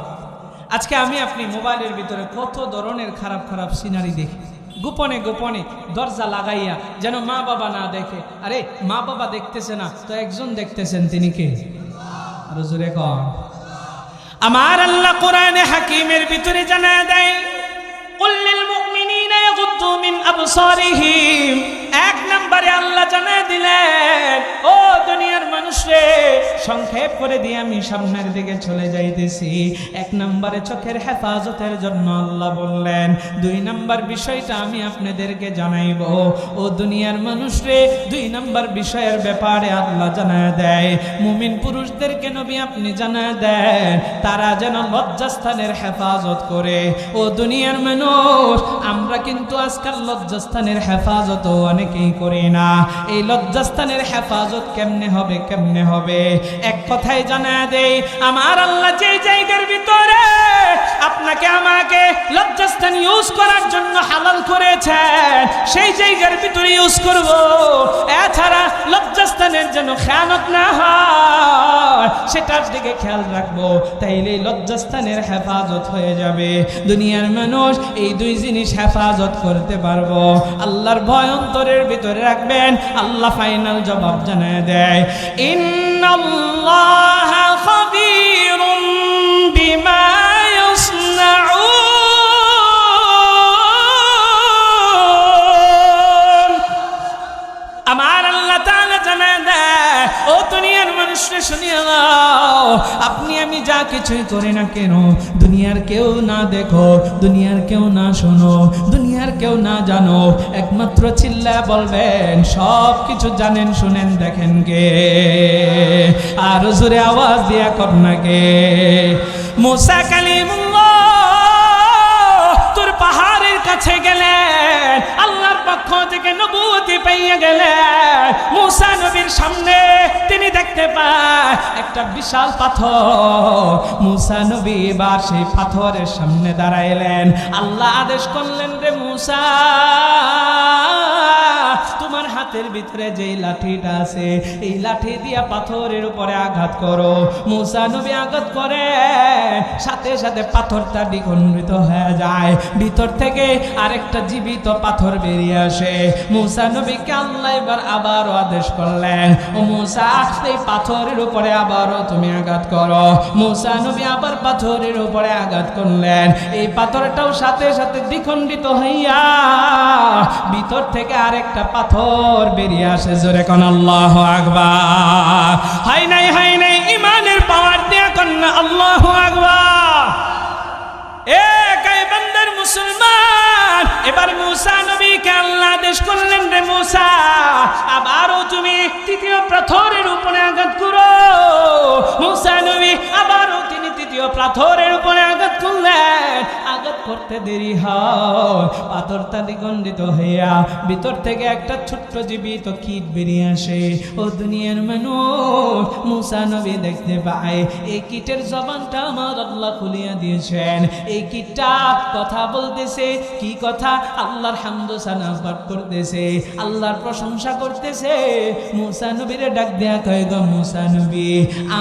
আজকে আমি আপনি মোবাইলের ভিতরে কত ধরনের খারাপ খারাপ সিনারি দেখি, গোপনে গোপনে দরজা লাগাইয়া, যেন মা বাবা না দেখে। আরে মা বাবা দেখতেছে না তো একজন দেখতেছেন, তিনি কে? আরো জোরে কর। আমার আল্লাহ কোরআনে হাকিমের ভিতরে জানায় দেয়, কুল্লিল মুমিনিনা ইয়াগুদ্দু মিন আবসারিহিম। এক নম্বরে আল্লাহ জানায় দিলেন, ও দুনিয়ার মানুষরে, সংক্ষেপ করে দিয়ে আমি সামনের দিকে চলে যাইতেছি। 1 নম্বরে চোখের হেফাজতের জন্য আল্লাহ বললেন। 2 নম্বর বিষয়টা আমি আপনাদেরকে জানাইব। ও দুনিয়ার মানুষরে 2 নম্বর বিষয়ের ব্যাপারে আল্লাহ জানায় দেয়, মুমিন পুরুষদেরকে নবী আপনি জানায় দেন তারা যেন লজ্জাস্থানের হেফাজত করে। ও দুনিয়ার মানুষ, আমরা কিন্তু আজকাল লজ্জাস্থানের হেফাজত অনেকেই করি না। এই লজ্জাস্থানের হেফাজত কেমনে হবে, কেমনে হবে? এক কথায় জানায় দেই, আমার আল্লাহ যে জায়গার ভিতরে আপনাকে আমাকে লজ্জাস্থান ইউজ করার জন্য হালাল করেছেন, সেই জায়গার ভিতরে ইউজ করব। এছাড়া লজ্জাস্থানের জন্য খেয়ানত না হয় সেটার দিকে খেয়াল রাখবো, তাইলে লজ্জাস্থানের হেফাজত হয়ে যাবে। দুনিয়ার মানুষ এই 2 জিনিস হেফাজত করতে পারবো। আল্লাহর ভয় অন্তরের ভিতরে রাখবেন। আল্লাহ ফাইনাল জবাব জানায় দেয়, ইন্নাল্লাহা খাবীরুম বিমা ইয়াসনাউন। আমার আল্লাহ তাআলা জানায় দেয়, ও দুনিয়ার মানুষরা শুনিয়া নাও, আপনি আমি যা কিছুই করি না কেন, দুনিয়ার কেউ না দেখো, দুনিয়ার কেউ না শোনো, দুনিয়ার কেউ না জানো, একমাত্র চিল্লায় বলবেন সব কিছু জানেন, শুনেন, দেখেন কে? আর জোরে আওয়াজ দিয়া কর না কে? মুসা কালিমুল্লাহ তোর পাহাড়ের কাছে গেলেন, আল্লাহর পক্ষ থেকে নবুয়তি পাইয়া গেলেন। মুসা নবীর সামনে তিনি দেখতে পায় একটা বিশাল পাথর। মুসা নবী এবার সেই পাথরের সামনে দাঁড়াইলেন। আল্লাহ আদেশ করলেন, রে মুসা, তোমার হাতের ভিতরে যেই লাঠিটা আছে এই লাঠি দিয়া পাথরের উপরে আঘাত করো। মুসা নবী আঘাত করে, সাথে সাথে পাথরটা দ্বিখণ্ডিত হয়ে যায়, ভিতর থেকে আরেকটা জীবিত পাথর বেরিয়ে আসে। মুসা নবীকে আল্লাহ এবার আবারও আদেশ করলেন, ও মুসা, এই পাথরের উপরে আবারও তুমি আঘাত করো। মুসা নবী আবার পাথরের উপরে আঘাত করলেন, এই পাথরটাও সাথে সাথে দ্বিখণ্ডিত হইয়া ভিতর থেকে আরেকটা পাথর বেরিয়ে আসে। জোরে কোন আল্লাহু আকবার। হাই নাই, হাই নাই, ইমানের পাওয়ার দিয়া কন্যা আল্লাহু আকবার। এ গায়বান্দার মুসলমান, এবার মুসা নবীকে আল্লাহ আদেশ করলেন, রে মুসা, আবারও তুমি তৃতীয় পাথরের উপরে আঘাত করো। মুসা নবী আবারও তিনি তৃতীয় পাথরের উপরে আঘাত করলেন। আঘাত করতে দেরি হয়, পাথরটা দ্বিখণ্ডিত হইয়া ভিতর থেকে একটা ছোট্ট জীবিত কীট বেরিয়ে আসে। ও দুনিয়ার মানুষ, মুসা নবী দেখতে পায় এই কীটের জবানটা আমার আল্লাহ খুলিয়া দিয়েছেন। এই কীটটা কথা বলতেছে। কি কথা? আল্লাহর হামদ সানা পাঠ করতেছে, আল্লাহর প্রশংসা করতেছে। মুসা নবীরে ডাক দেয়া কয়, গো মুসা নবী,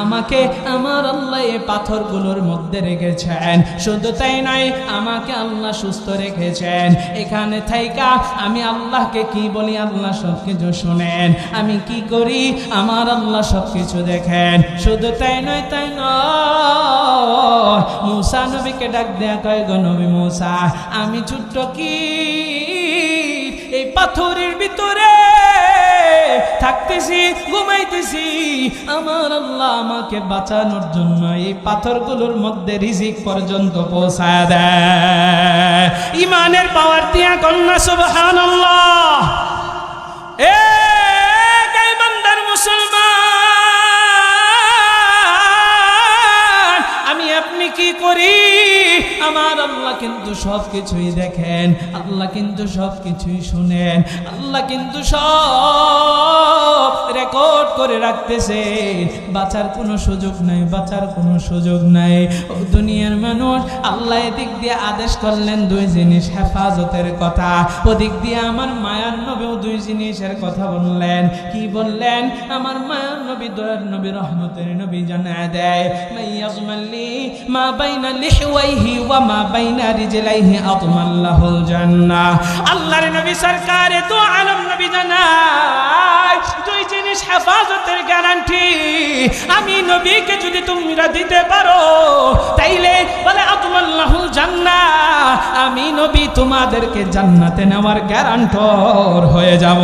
আমাকে আমার আল্লাহ এই পাথরগুলোর মধ্যে রেখেছেন। শুধু তাই নয়, আমাকে আল্লাহ সুস্থ রেখেছেন। এখানে থাইকা আমি আল্লাহকে কি বলি, আল্লাহ সব কিছু শোনেন। আমি কি করি, আমার আল্লাহ সব কিছু দেখেন। শুধু তাই নয়, তাই নয়, মুসা নবীকে ডাক দেয়া কয়, গো নবী মুসা, আমি ছোট্ট কি এই পাথরের ভিতরে থাকতেছি, ঘুমাইতেছি, আমার আল্লাহ আমাকে বাঁচানোর জন্য এই পাথরগুলোর মধ্যে রিজিক পর্যন্ত পৌঁছায় দেয়। ইমানের পাওয়ার দিয়া কন্যা সুবহানাল্লাহ। এ গায়বান্দার মুসলমান, আমি আপনি কি করি, আমার আল্লাহ কিন্তু সব কিছুই দেখেন, আল্লাহ কিন্তু সব কিছুই শুনেন, আল্লাহ কিন্তু সব রেকর্ড করে রাখতেছে। বাঁচার কোনো সুযোগ নাই, বাঁচার কোনো সুযোগ নাই। ও দুনিয়ার মানুষ, আল্লাহ এদিক দিয়ে আদেশ করলেন 2 জিনিস হেফাজতের কথা, ওদিক দিয়ে আমার মায়ার নবীও 2 জিনিসের কথা বললেন। কি বললেন? আমার মায়ার নবী, দয়ার নবী, রহমতের নবী জানায় দেয়, মাইয়াজমাল্লি মা বাইনা লিহওয়াইহি ওয়া মা বাইনা রিজলাইহি আতমাল্লাহুল জান্নাহ। আল্লাহর নবী সরকারে তো আলম নবী জানায় 2 জিনিস হেফাজতের গ্যারান্টি আমি নবীকে যদি তোমরা দিতে পারো, তাইলে বলে আতমাল্লাহুল জান্নাহ, আমি নবী তোমাদেরকে জান্নাতে নেওয়ার গ্যারান্টর হয়ে যাব।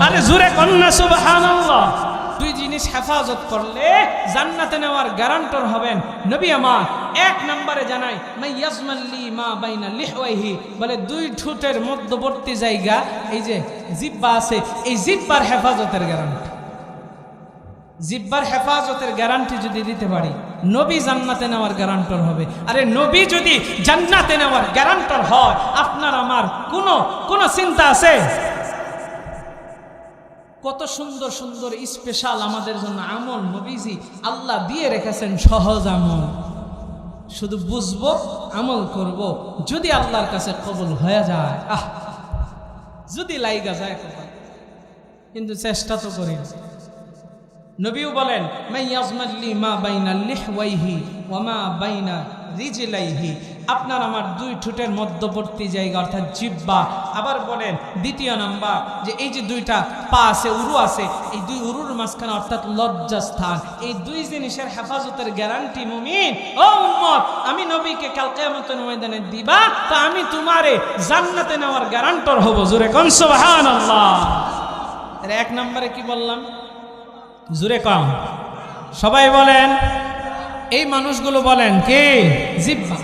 আরে জোরে কন্যা সুবহানাল্লাহ। 2 জিনিস জিনিস হেফাজত করলে জান্নাতে নেওয়ার গ্যারান্টর হবেন। নবী আমার 1 নম্বরে জানাই মাইয়াজমাল্লি মা বাইনা লিহওয়াইহি, বলে 2 ঠোঁটের মধ্যবর্তী জায়গা এই যে জিহ্বা আছে, এই জিহ্বার হেফাজতের গ্যারান্টি। জিহ্বার হেফাজতের গ্যারান্টি যদি দিতে পারি, নবী জান্নাতে নেওয়ার গ্যারান্টর হবে। আরে নবী যদি জান্নাতে নেওয়ার গ্যারান্টর হয়, আপনার আমার কোনো চিন্তা আছে? কত সুন্দর সুন্দর স্পেশাল আমাদের জন্য আমল নবীজি আল্লাহ দিয়ে রেখেছেন, সহজ আমল। শুধু বুঝবো, আমল করব, যদি আল্লাহর কাছে কবুল হয়ে যায়, যদি লাইগা যায় কবুল, কিন্তু চেষ্টা তো করি না। নবীও বলেন মাইয়াজমাল্লি মা বাইনা লিহওয়াইহি ওয়া মা বাইনা রিজলাইহি, আপনার আমার 2 ঠোঁটের মধ্যবর্তী জায়গা অর্থাৎ জিহ্বা। আবার বলেন 2 নাম্বার যে এই যে 2টা পা আছে, উরু আছে, এই 2 উরুর মাঝখানে অর্থাৎ লজ্জাস্থান, এই 2 জিনিসের হেফাজতের গ্যারান্টি মুমিন ও উম্মত আমি নবীকে কাল কিয়ামতের ময়দানে দিবা, তো আমি তোমারে জান্নাতে নেওয়ার গ্যারান্টর হব। জোরে কোন সুবহানাল্লাহ। এর 1 নম্বরে কি বললাম? জোরে কম সবাই বলেন। এই মানুষগুলো বলেন কে? জিহ্বা,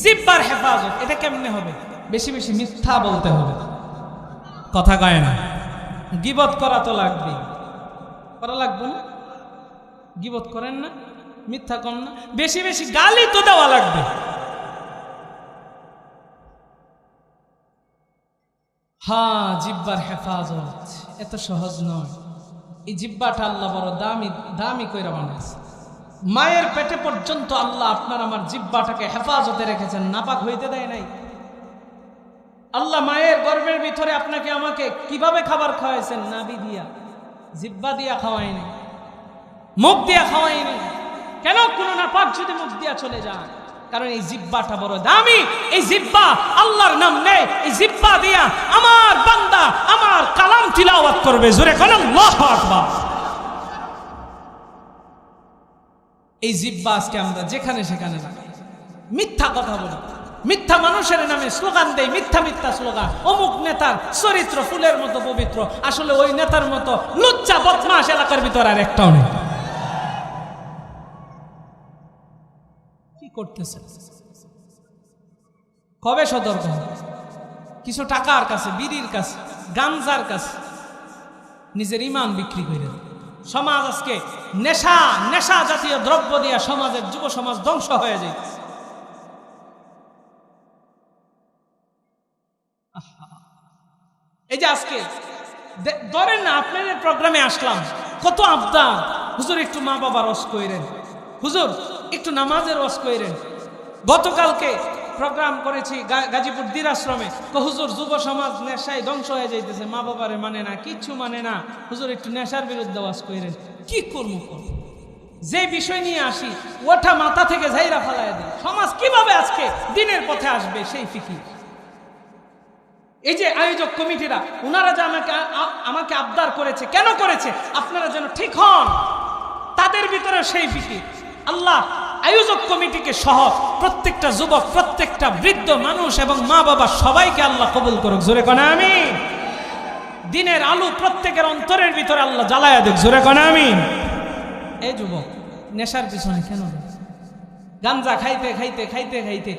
জিহ্বার হেফাজত। এটা কেমনে হবে? বেশি বেশি মিথ্যা বলতে হবে, কথা কয় না। গীবত করা তো লাগবে, করা লাগবে না? গীবত করেন না, মিথ্যা করেন না, বেশি বেশি গালি তো দেওয়া লাগবে। হ্যাঁ, জিহ্বার হেফাজত এত সহজ নয়। এই জিহ্বাটা আল্লাহ বড় দামি কইরা বানাইছে। মায়ের পেটে পর্যন্ত আল্লাহ আপনার আমার জিহ্বাটাকে হেফাজতে রেখেছেন, নাপাক হইতে দেয় নাই। আল্লাহ মায়ের গর্ভের ভিতরে আপনাকে আমাকে কিভাবে খাবার খাওয়াইছেন? নাভি দিয়া, জিহ্বা দিয়া খাওয়ায়নি, মুখ দিয়া খাওয়ায়নি। কেন? কোন নাপাক যদি মুখ দিয়া চলে যায়, কারণ এই জিহ্বাটা বড় দামি। এই জিহ্বা আল্লাহর নাম নেই, এই জিহ্বা দিয়া আমার বান্দা আমার কালাম তিলাওয়াত করবে। জোরে কোন আল্লাহু আকবার। এই জিহ্বা আজকে আমরা যেখানে সেখানে লাগাই, মিথ্যা কথা বলি, মিথ্যা মানুষের নামে স্লোগান দেই, মিথ্যা মিথ্যা স্লোগান। অমুক নেতার চরিত্র ফুলের মতো পবিত্র, আসলে ওই নেতার মতো লুচ্চা বদমাশ এলাকার ভিতর আর একটাও নেই। কি করতেছে? কবে সতর্ক? কিছু টাকার কাছে, বিড়ির কাছে, গাঞ্জার কাছে নিজের ইমান বিক্রি করে সমাজ আজকে নেশা জাতীয় দ্রব্য দিয়া সমাজের যুব সমাজ ধ্বংস হয়ে যায়। এই যে আজকে ধরেন না, আপনাদের প্রোগ্রামে আসলাম, কত আবদার, হুজুর একটু মা বাবার রস কইরেন, হুজুর একটু নামাজের রস কইরেন। গতকালকে প্রোগ্রাম করেছি গাজীপুর দ্বীর আশ্রমে, হুজুর যুব সমাজ নেশায় ধ্বংস হয়ে যাইতেছে, মা বাবারে মানে না, কিচ্ছু মানে না, হুজুর একটু নেশার বিরুদ্ধে ওয়াজ কইরেন। কি করবো? যে বিষয় নিয়ে আসি ওটা মাথা থেকে ঝাইরা ফালায় দেয়। সমাজ কিভাবে আজকে দিনের পথে আসবে সেই ফিকির। এই যে আয়োজক কমিটিরা, ওনারা যে আমাকে আবদার করেছে, কেন করেছে? আপনারা যেন ঠিক হন, তাদের ভিতরে সেই ফিকির। আল্লাহ আয়োজক কমিটিকে সহ প্রত্যেকটা যুবক, প্রত্যেকটা বৃদ্ধ মানুষ এবং মা বাবা সবাইকে আল্লাহ কবুল করুক। জোরে কোন আমিন। দিনের আলো প্রত্যেকের অন্তরের ভিতরে আল্লাহ জ্বালায়া দেখ। জোরে কোন আমিন। এই যুবক নেশার পিছনে কেন? গাঞ্জা খাইতে খাইতে খাইতে খাইতে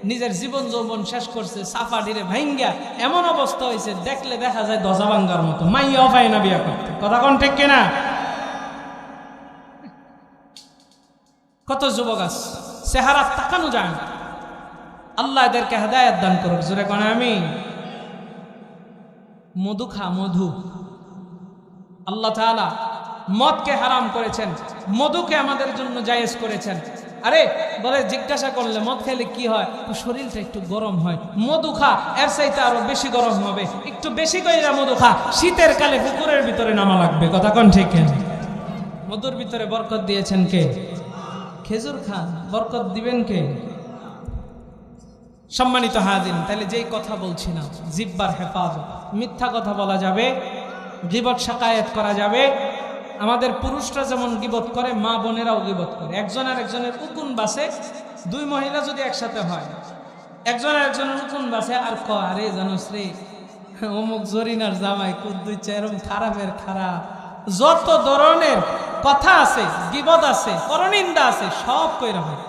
নিজের জীবন যৌবন শেষ করছে, সাফা ডিরে ভাঙ্গা এমন অবস্থা হয়েছে, দেখলে দেখা যায় দজা ভাঙ্গার মতো, মাইয়াও পায় না বিয়া করতে। কথা কোন ঠিক কিনা? কত যুবক আছে চেহারা তাকানো যায় না। আল্লাহ এদেরকে হেদায়েত দান করুক। জোরে কোন আমিন। মধু খা, মধু। আল্লাহ তাআলা মদকে হারাম করেছেন, মধুকে আমাদের জন্য জায়েজ করেছেন। আরে বলে জিজ্ঞাসা করলে মদ খেলে কি হয়? শরীরটা একটু গরম হয়, মধু খা, এর চাইতে আরো বেশি গরম হবে, একটু বেশি করে মধু খা। শীতের কালে পুকুরের ভিতরে নামা লাগবে। কথা কোন ঠিক? মধুর ভিতরে বরকত দিয়েছেন কে? খেজুর খান, বরকত দিবেন কে? সম্মানিত হাজির, তাহলে যেই কথা বলছি না, জিহ্বার হেফাজত, মিথ্যা কথা বলা যাবে, গীবত শাকায়াত করা যাবে। আমাদের পুরুষরা যেমন গীবত করে, মা বোনেরাও গীবত করে। একজন আর একজনের উকুন বাসে, 2 মহিলা যদি একসাথে হয়, একজন আর একজনের উকুন বাসে আর ক, আরে জানোস রে অমুক জরিনার জামাই কুদ্দুই এরকম খারাপের খারাপ, যত ধরনের কথা আছে, গীবত আছে, পরনিন্দা আছে, সব কইরা হয়।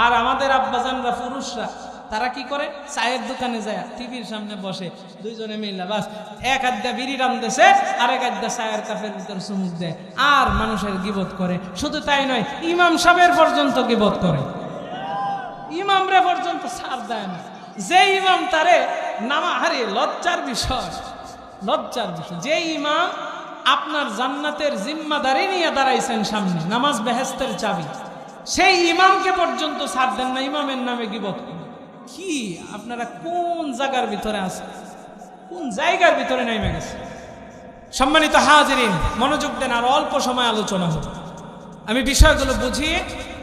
আর আমাদের আব্বাজানরা পুরুষরা তারা কি করে? চায়ের দোকানে যায়, টিভির সামনে বসে, দুইজনে মিলে বাস এক আড্ডা বিড়ি টানতেছে, আরেক আড্ডা চায়ের কাপের ভিতর চুমুক দেয়, আর মানুষের গীবত করে। শুধু তাই নয়, ইমাম সাহেবের পর্যন্ত গীবত করে, ইমামরা পর্যন্ত ছাড় দেয় না। যে ইমাম তারে নামা, হারে লজ্জার বিষয়, লজ্জার বিষয়। যে ইমাম আপনার জান্নাতের জিম্মাদারি নিয়ে দাঁড়াইছেন সামনে, নামাজ বেহেশতের চাবি, সেই ইমামকে পর্যন্ত ছাড় দেন না, ইমামের নামে গীবত করেন। কি আপনারা কোন জায়গার ভিতরে আছেন? কোন জায়গার ভিতরে নেমে গেছে? সম্মানিত হাজিরিন, মনোযোগ দেন, আর অল্প সময় আলোচনা হবে, আমি বিষয়গুলো বুঝিয়ে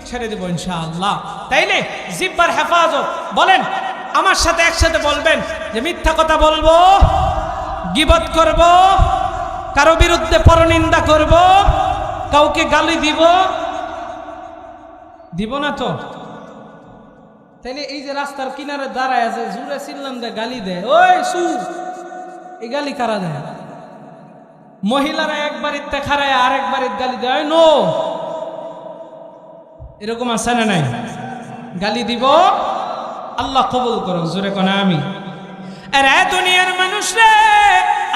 ছেড়ে দেব ইনশাআল্লাহ। তাইলে জিহ্বার হেফাজত, বলেন আমার সাথে একসাথে বলবেন যে মিথ্যা কথা বলবো, গীবত করব, কারো বিরুদ্ধে পরনিন্দা করব, কাউকে গালি দিব না তো? তাইলে এই যে রাস্তার কিনারে দাঁড়ায় আছে, জুড়ে চিল্লাম দেয়, গালি দেয়, ওই সু, এই গালি কারা দেয়? মহিলারা এক বাড়িতে খারায় আরেক বাড়ির গালি দেয়, নো, এরকম আছে না নাই? গালি দিব, আল্লাহ কবুল করো, জোরে কোন আমি। আরে দুনিয়ার মানুষ রে,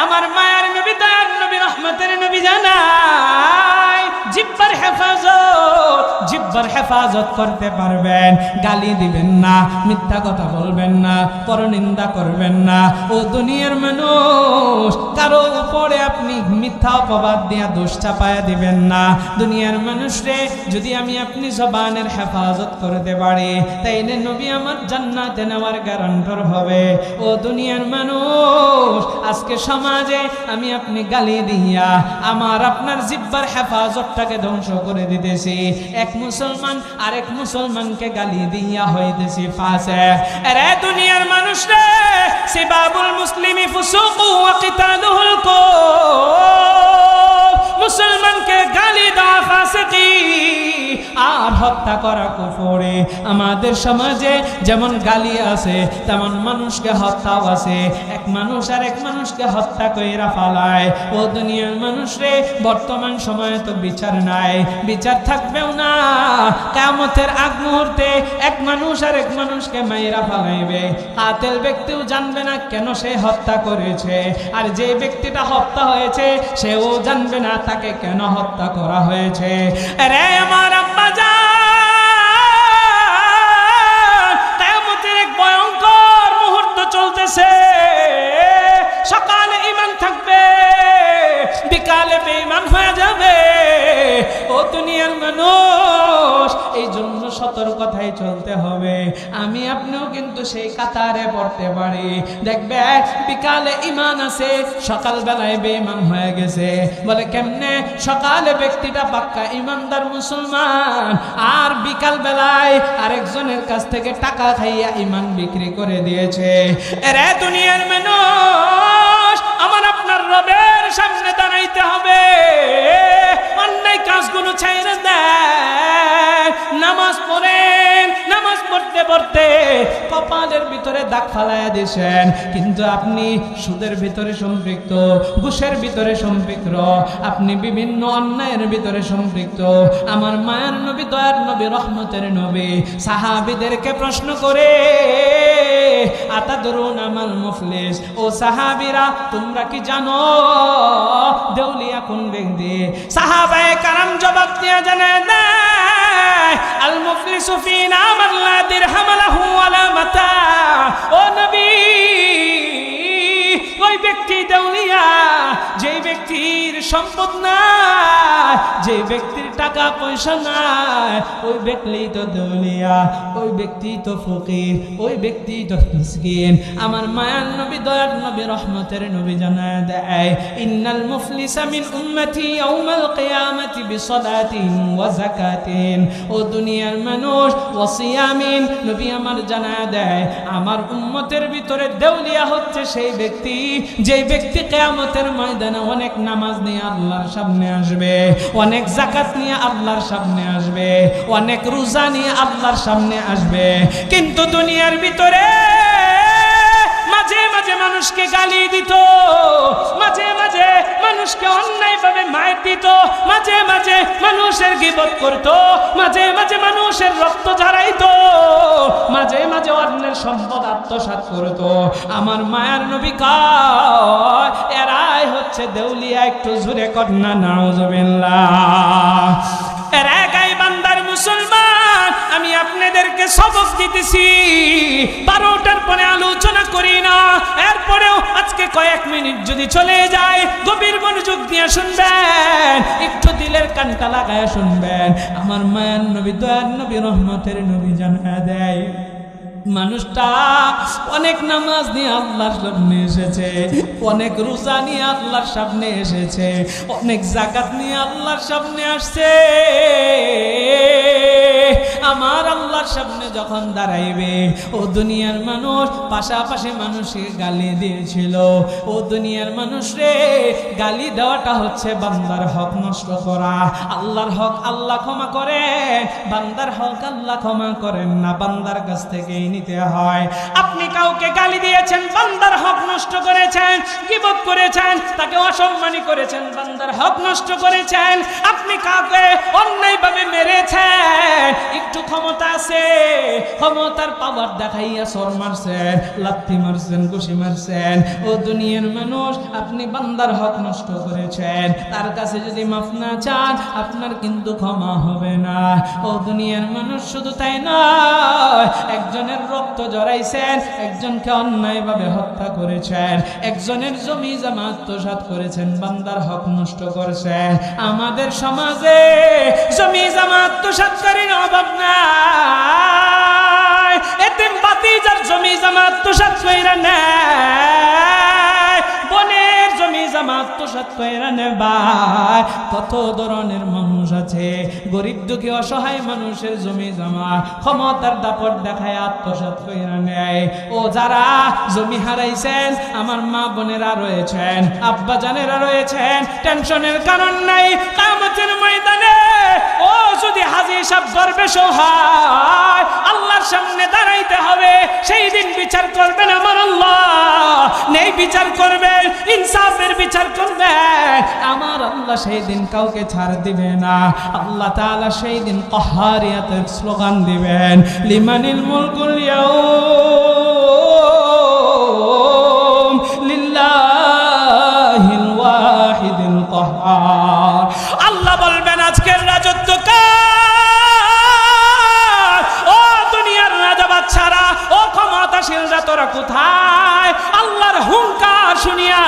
আমার মায়ের নবী, তার নবী, রহমতের নবী জানাই, জিহ্বার হেফাজত, জিহ্বার হেফাজত করতে পারবেন, গালি দিবেন না, মিথ্যা কথা বলবেন না, পরনিন্দা করবেন না। ও দুনিয়ার মানুষ, কারো উপরে আপনি মিথ্যা অপবাদ দিয়া দোষ চাপায়া দিবেন না। দুনিয়ার মানুষ রে, যদি আমি আপনি জবানের হেফাজত করতে পারি, তাইলে নবী আমার জান্নাতে নেওয়ার গ্যারান্টর হবে। ও দুনিয়ার মানুষ, আজকে সমাজে আমি আপনি গালি দিয়া আমার আপনার জিহ্বার হেফাজতটাকে ধ্বংস করে দিতেছি। এক মুসলমান আরেক মুসলমানকে গালি দিয়া হইতেছি ফাসিক। আরে দুনিয়ার মানুষ রে, সিবাবুল মুসলিমি ফুসুকু ওয়া কিতালুহুল কুফর, মুসলমানকে গালি দেওয়া ফাসিকি আর হত্যা করা কুফরে। আমাদের সমাজে যেমন গালি আছে, তেমন মানুষকে হত্যাও আছে। এক মানুষ আর এক মানুষকে হত্যা কইরা ফালায়। ও দুনিয়ার মানুষ রে, বর্তমান সময়ে তো বিচার নাই, বিচার থাকবেও না। কিয়ামতের আগ মুহূর্তে এক মানুষ আর এক মানুষকে মাইরা ফালাইবে, কাতিল ব্যক্তিও জানবে না কেন সে হত্যা করেছে, আর যে ব্যক্তিটা হত্যা হয়েছে সেও জানবে না তাকে কেন হত্যা করা হয়েছে। আরে আমার আব্বা জান, কিয়ামতের এক ভয়ঙ্কর মুহূর্ত চলতেছে। সকালে ঈমান থাকবে, বিকালে বেঈমান হয়ে যাবে। ও দুনিয়ার মানুষ, এই জন্য সতর্কতায় চলতে হবে। আমি আপনিও কিন্তু সেই কাতারে পড়তে পারি। দেখবে বিকালে ঈমান আছে, সকাল বেলায় বেঈমান হয়ে গেছে। বলে কেমনে? সকালে ব্যক্তিটা পাক্কা ঈমানদার মুসলমান, আর বিকাল বেলায় আরেকজনের কাছ থেকে টাকা খাইয়া ঈমান বিক্রি করে দিয়েছে। এরে দুনিয়ার মানুষ, আমার আপনার রবের সামনে দাঁড়াইতে হবে। অন্যায় কাজগুলো ছেড়ে দেন, নামাজ পড়েন, নামাজ পড়তে পড়তে কপালের ভিতরে দাগ ফালাইয়া দিয়েছেন, কিন্তু আপনি সুদের ভিতরে সম্পৃক্ত, ঘুষের ভিতরে সম্পৃক্ত, আপনি বিভিন্ন অন্যায়ের ভিতরে সম্পৃক্ত। আমার মায়ের নবী, দয়ার নবী, রহমতের নবী সাহাবীদেরকে প্রশ্ন করে, আতাদরুনা মাল মুফলিস, ও সাহাবীরা তোমরা কি জানো দেউলিয়া কোন ব্যক্তি? সাহাবায়ে কারাম জবাব দিয়ে জানায় দেয়, আল মুফলিসু ফিনা মান লা দিরহাম লাহু ওয়ালা মাতা। ও নবী, ওই ব্যক্তি দেউলিয়া যে ব্যক্তির সম্পদ নাই, যে ব্যক্তির টাকা পয়সা নাই, ওই ব্যক্তি তো দেউলিয়া, ওই ব্যক্তি তো ফকির, ওই ব্যক্তি তো মিসকিন। আমার মায়ার নবী, দয়ার নবী, রহমতের নবী জানায় দেয়, ইন্নাল মুফলিসা মিন উম্মতি ইয়াউমাল কিয়ামাতি বিসালাতিন ওয়া যাকাতিন। ও দুনিয়ার মানুষ, ওয়া সিয়ামিন, নবী আমার জানায় দেয়, আমার উম্মতের ভিতরে দেউলিয়া হচ্ছে সেই ব্যক্তি, যে ব্যক্তি কিয়ামতের ময়দানে অনেক নামাজ নিয়ে আল্লাহর সামনে আসবে, অনেক যাকাত নিয়ে আল্লাহর সামনে আসবে, অনেক রোজা নিয়ে আল্লাহর সামনে আসবে, কিন্তু দুনিয়ার ভিতরে মাঝে মাঝে মানুষকে গালি দিত, মাঝে মাঝে মানুষকে অন্যায়ভাবে মার দিত, মাঝে মাঝে মানুষের গীবত করত, মাঝে মাঝে মানুষের রক্ত ঝরাইতো, মাঝে মাঝে অন্যের সম্পদ আত্মসাৎ করত। আমার মায়ার নবী কয় এরাই হচ্ছে দেউলিয়া। একটু জোরে কন্যা নাউজুবিল্লাহ। এরা গাই বান্দার মুসলমান। আমি আপনাদেরকে সবক দিতেছি, 12টার পরে আলোচনা করি না, এরপরেও আজকে কয়েক মিনিট যদি চলে যায় গভীর মনোযোগ দিয়ে শুনবেন, একটু দিলের কানটা লাগায় শুনবেন। আমার মায়ার নবী, দয়ার নবী, রহমতের নবী জানা দেয় মানুষটা অনেক নামাজ নিয়ে আল্লাহর সামনে এসেছে, অনেক রোজা নিয়ে আল্লাহর সামনে এসেছে, অনেক যাকাত নিয়ে আল্লাহর সামনে আসছে। আমার আল্লাহর সামনে যখন দাঁড়াইবে, ও দুনিয়ার মানুষ পাশাপাশি মানুষকে গালি দিয়েছিল। ও দুনিয়ার মানুষ রে, গালি দেওয়াটা হচ্ছে বান্দার হক নষ্ট করা। আল্লাহর হক আল্লাহ ক্ষমা করেন, বান্দার হক আল্লাহ ক্ষমা করেন না, বান্দার কাছ থেকে নিতে হয়। আপনি কাউকে গালি দিয়েছেন, বান্দার হক নষ্ট করেছেন, গীবত করেছেন, তাকে অসম্মানী করেছেন, বান্দার হক নষ্ট করেছেন। আপনি কাউকে অন্যায়ভাবে মেরেছেন, একটু ক্ষমতা আছে, ক্ষমতার পাওয়ার দেখাইয়া সর মারছেন, লাথি মারছেন, ঘুষি মারছেন। ও দুনিয়ার মানুষ, আপনি বান্দার হক নষ্ট করেছেন, তার কাছে যদি মাফ না চান আপনার কিন্তু ক্ষমা হবে না। ও দুনিয়ার মানুষ, শুধু তাই নয়, একজনের রক্ত জড়াইছেন, একজনকে অন্যায়ভাবে হত্যা করেছেন, একজনের জমি জমা আত্মসাৎ করেছেন, বান্দার হক নষ্ট করেছেন। আমাদের সমাজে জমি জমা আত্মসাৎকারীর অভাব নাই। এতিম বাতিজার জমি জমা আত্মসাৎ কইরা নেয়, বনের জমি জমা আত্মসাৎ কইরা নেয়। কত ধরনের মানুষ আছে, গরিব দুঃখী অসহায় মানুষের জমি জমা ক্ষমতার দাপট দেখায় আত্মসাৎ কইরা নেয়। ও যারা জমি হারাইছেন, আমার মা বোনেরা রয়েছেন, আব্বা জানেরা রয়েছেন, টেনশনের কারণ নাই। কিয়ামতের ময়দানে ও যদি হাজী সাহেব দরবেশ হয়, আল্লাহর সামনে দাঁড়াইতে হবে, সেই দিন বিচার করবেন আমার আল্লাহ। নেই বিচার করবেন, ইনসাফের বিচার করবেন আমার আল্লাহ। সেই দিন কাউকে ছাড় দিবে না আল্লাহ তাআলা। সেই দিন কাহারিয়াতের স্লোগান দিবেন, লিমানিল মুলকুল ইয়াউম লিল্লাহিল ওয়াহিদিল কাহ্হার। আল্লাহ বলবেন আজকের রাজত্ব কার? ও দুনিয়ার রাজা বাদশারা, ও ক্ষমতাশীলরা, তোরা কোথায়? আল্লাহর হুঙ্কার শুনিয়া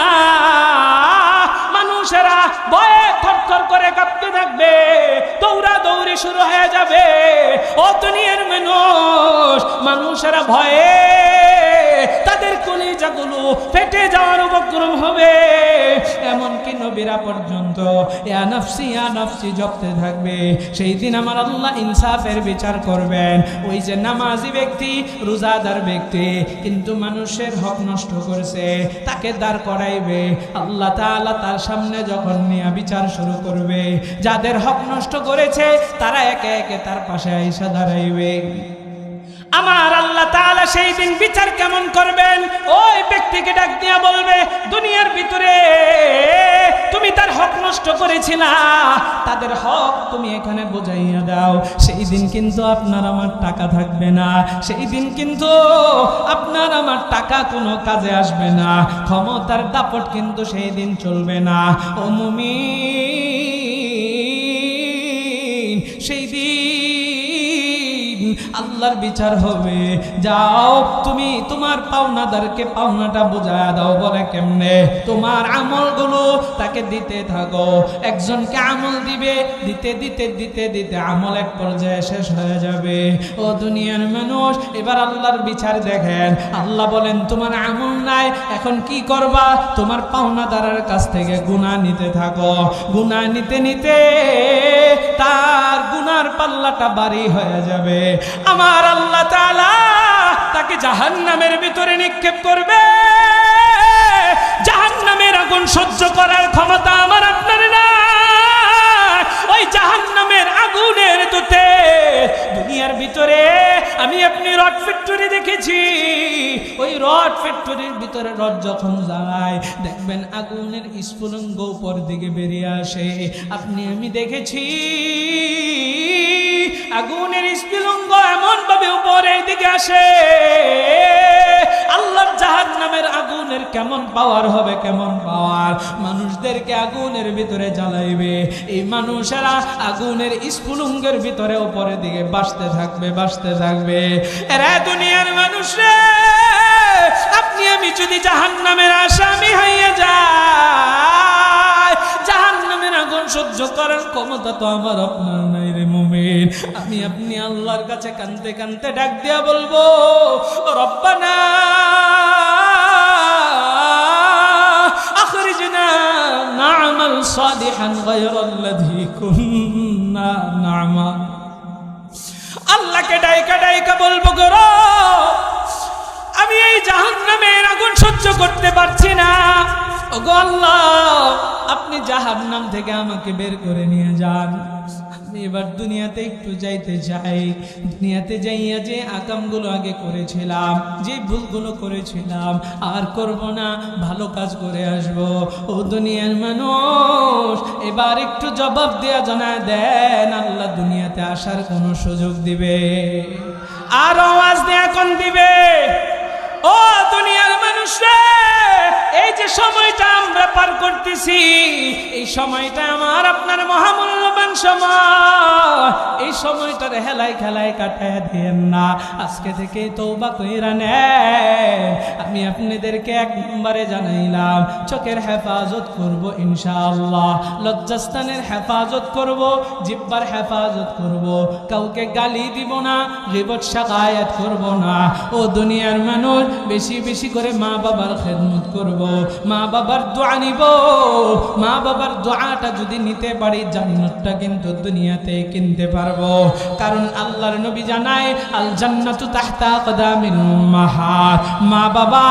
মানুষেরা ভয়ে থরথর করে কাঁপতে থাকবে, দৌড়া দৌড়ি শুরু হয়ে যাবে। ও দুনিয়ার মানুষ, মানুষেরা ভয়ে তাদের কলিজাগুলো ফেটে যাওয়ার উপক্রম হবে। এমনকি নবীরা পর্যন্ত ইয়া নাফসি ইয়া নাফসি জপতে থাকবে। সেই দিন আমার আল্লাহ ইনসাফের বিচার করবেন। ওই যে নামাজি ব্যক্তি, রোজাদার ব্যক্তি কিন্তু মানুষের হক নষ্ট করেছে, তাকে দাঁড় করাইবে আল্লাহ তাআলা। তার সামনে যখন নিয়ে বিচার শুরু করবে, যাদের হক নষ্ট করেছে তারা একে একে তার পাশে আইসা দাঁড়াইবে। আমার আল্লাহ তাআলা সেই দিন বিচার কেমন করবেন? ওই ব্যক্তিকে ডাক দিয়া বলবে, দুনিয়ার ভিতরে তুমি তার হক নষ্ট করেছিলা, তাদের হক তুমি এখানে বুঝাইয়া দাও। সেই দিন কিন্তু আপনার আমার টাকা থাকবে না, সেই দিন কিন্তু আপনার আমার টাকা কোনো কাজে আসবে না, ক্ষমতার দাপট কিন্তু সেই দিন চলবে না। ও মুমিন, সেই দিন আল্লাহর বিচার হবে। যাও তুমি তোমার পাওনাদারকে পাওনাটা বুঝায়া দাও। বলে কেমনে? তোমার আমলগুলো তাকে দিতে থাকো। একজনকে আমল দিবে, দিতে দিতে দিতে দিতে আমল এক পর্যায়ে শেষ হয়ে যাবে। ও দুনিয়ার মানুষ, এবার আল্লাহর বিচার দেখেন। আল্লাহ বলেন তোমার আমল নাই, এখন কি করবা? তোমার পাওনাদারের কাছ থেকে গুনাহ নিতে থাকো। গুনাহ নিতে নিতে তার গুনার পাল্লাটা ভারী হয়ে যাবে। আমার আল্লাহ তাআলা তাকে জাহান্নামের ভিতরে নিক্ষেপ করবে। জাহান্নামের আগুন সহ্য করার ক্ষমতা আমার আপনার না। ওই জাহান্নামের আগুনের দূতে দুনিয়ার ভিতরে আমি আপনি রড ফ্যাক্টরি দেখেছি। ওই রড ফ্যাক্টরির ভিতরে রড যখন জ্বালায় দেখবেন আগুনের স্ফুলিঙ্গ উপর দিকে বেরিয়ে আসে। আপনি আমি দেখেছি আগুনের স্ফুলিঙ্গ এমন ভাবে উপরের দিকে আসে, আল্লাহর জাহান্নামের আগুনের কেমন পাওয়ার হবে, কেমন পাওয়ার, মানুষদেরকে আগুনের ভিতরে জ্বালাইবে, এই মানুষেরা আগুনের স্ফুলিঙ্গের ভিতরে উপরের দিকে বাসতে থাকবে, বাসতে থাকবে। এরা দুনিয়ার মানুষ রে, আপনি আমি যদি জাহান্নামের আসামি হইয়া যায়, জাহান্নামের আগুন সহ্য করার ক্ষমতা তো আমার আপনার নাই রে মুমিন। আমি আপনি আল্লাহর কাছে কাঁদতে কাঁদতে ডাক দিয়া বলবো, রব্বানা আখরিজনা না'মাল সালিহান গায়রাল্লাযী কুন্না না'মাল। আল্লাহকে ডাইকা ডাইকা বলবো, গো রব, আমি এই জাহান্নামের আগুন সহ্য করতে পারছি না, ওগো আল্লাহ আপনি জাহান্নাম থেকে আমাকে বের করে নিয়ে যান। আমি এবার দুনিয়াতে একটু যাইতে চাই, দুনিয়াতে যাইয়া যে আকামগুলো আগে করেছিলাম, যে ভুলগুলো করেছিলাম আর করব না, ভালো কাজ করে আসব। ও দুনিয়ার মানুষ, এবার একটু জবাব দেয়া জানায় দেন, আল্লাহ দুনিয়াতে আসার কোনো সুযোগ দিবে? আর আওয়াজ দেয়া কোন দিবে? ও দুনিয়ার মানুষরা, এই যে সময়টা আমরা পার করতেছি, এই সময়টা আমার আপনার মহামূল্যবান সময়, এই সময়টার হেলায় খেলায় কাটায় দেন না। আজকে থেকে তওবা কইরা নেন। আমি আপনাদেরকে এক নম্বরে জানাইলাম, চোখের হেফাজত করব ইনশাআল্লাহ, লজ্জাস্থানের হেফাজত করব, জিহ্বার হেফাজত করব, কাউকে গালি দিব না, গীবত শাকায়াত করব না। ও দুনিয়ার মানুষ, বেশি বেশি করে মা বাবার খেদমত করব, মা বাবার দোয়া নিব। মা বাবার দোয়াটা যদি নিতে পারি, জান্নাতটা কিন্তু দুনিয়াতে কিনতে পারবো। কারণ আল্লাহর নবী জানায়, আল জান্নাতু তাহতা আকদামিল উম্মাহাত। মা বাবা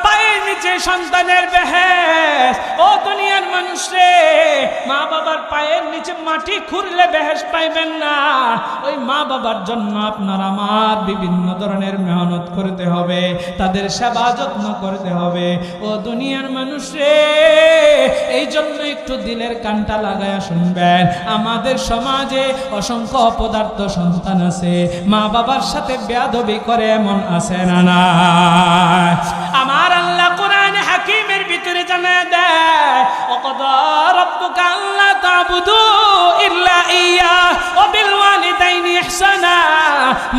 পায়ের নিচে সন্তানের বেহেশত। ও দুনিয়ার মানুষ রে, মা বাবার পায়ের নিচে মাটি খুঁড়লে বেহেশত পাইবেন না। ওই মা বাবার জন্য আপনার আমার বিভিন্ন ধরনের মেহনত করতে হবে, তাদের সেবা যত্ন করতে হবে। ও দুনিয়ার মানুষ রে, এই জন্য একটু দিলের কানটা লাগায়া শুনবেন, আমাদের সমাজে অসংখ্য অপদার্থ সন্তান আছে, মা বাবার সাথে বেয়াদবি করে, এমন আছে না না? আমার আল্লাহ কোরআনে হাকিমের ভিতরে জানায় দেয়, ওয়াকাদা রাব্বুকা আল্লা তা'বুদু ইল্লা ইয়্যা ওয়া বিল ওয়ালিদাইনি ইহসানা।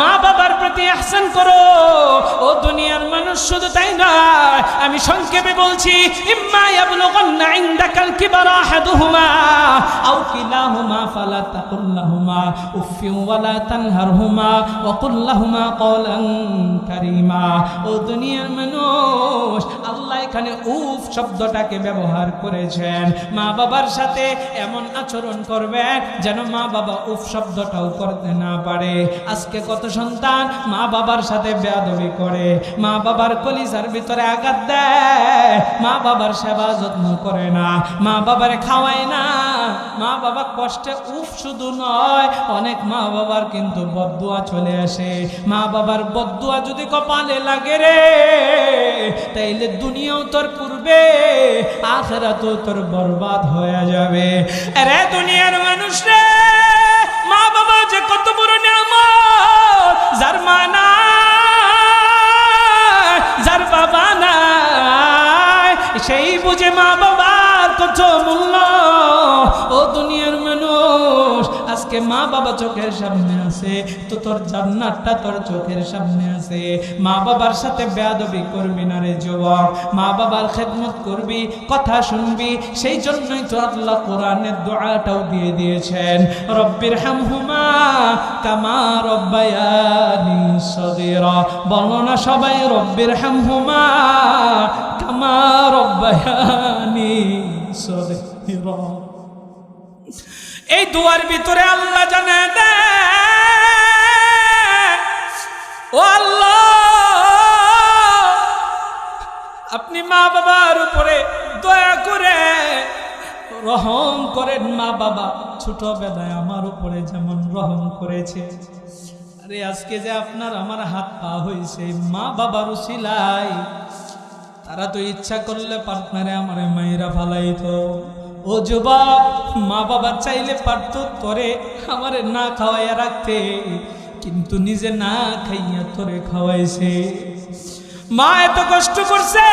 মা বাবার প্রতি ইহসান করো। ও দুনিয়ার মানুষ, শুধু তাই নয়, আমি সংক্ষেপে বলছি, ইম্মা ইয়াবলুগান্না ইনদাকাল কিবারা আহাদুহুমা আও কিলাহুমা ফালা তাকুল লাহুমা উফফিন ওয়া লা তানহারহুমা ওয়া কুল লাহুমা কওলান কারীমা। ও দুনিয়ার মানুষ, আল্লাহ এখানে উফ শব্দটাকে ব্যবহার করেছেন। মা বাবার সাথে এমন আচরণ করবেন যেন মা বাবা উফ শব্দটাও করতে না পারে। আজকে কত সন্তান মা বাবার সাথে বেয়াদবি করে, মা বাবার কলিজার ভিতরে আঘাত দেয়, মা বাবার সেবা যত্ন করে না, মা বাবার খাওয়ায় না। মা বাবা কষ্টে উফ শুধু নয়, অনেক মা বাবার কিন্তু বদদুয়া চলে আসে। মা বাবার বদদুয়া যদি কপালে লাগে রে, তাইলে দুনিয়াও তোর পূর্বে, আখিরাতও তোর বরবাদ হয়ে যাবে। আরে দুনিয়ার মানুষ রে, মা বাবা যে কত বড় নিয়ামত, যার মা নাই, যার বাবা নাই, সেই বুঝে মা বাবার কত মূল্য। ও দুনিয়ার মানুষ, আজকে মা বাবা চোখের সামনে আছে, তো তোর জান্নাতটা তোর চোখের সামনে আছে। মা বাবার সাথে বেয়াদবি করবি না রে যুবক, মা বাবার খেদমত করবি, কথা শুনবি। সেই জন্যই তো আল্লাহ কোরআনের দোয়াটাও দিয়ে দিয়েছেন, রব্বির হামহুমা কামা রব্বায়ানি সগীরা। বলো না সবাই, রব্বির হামহুমা কামা রব্বায়ানি সগীরা। এই দুয়ার ভিতরে আল্লাহ জানায় দেয়, ও আল্লাহ, আপনি মা বাবার উপরে দয়া করে রহম করেন। মা বাবা ছোটবেলায় আমার উপরে যেমন রহম করেছে, আরে আজকে যে আপনার আমার হাত পা হয়েছে মা বাবার উসিলাই, তারা তো ইচ্ছা করলে পার্টনারে আমার মায়েরা ফালাইতো। ও যুবক, মা বাবা চাইলে পারতো তোরে আমারে না খাওয়াইয়া রাখতে, কিন্তু নিজে না খাইয়া তোরে খাওয়াইছে। মা এত কষ্ট করছে,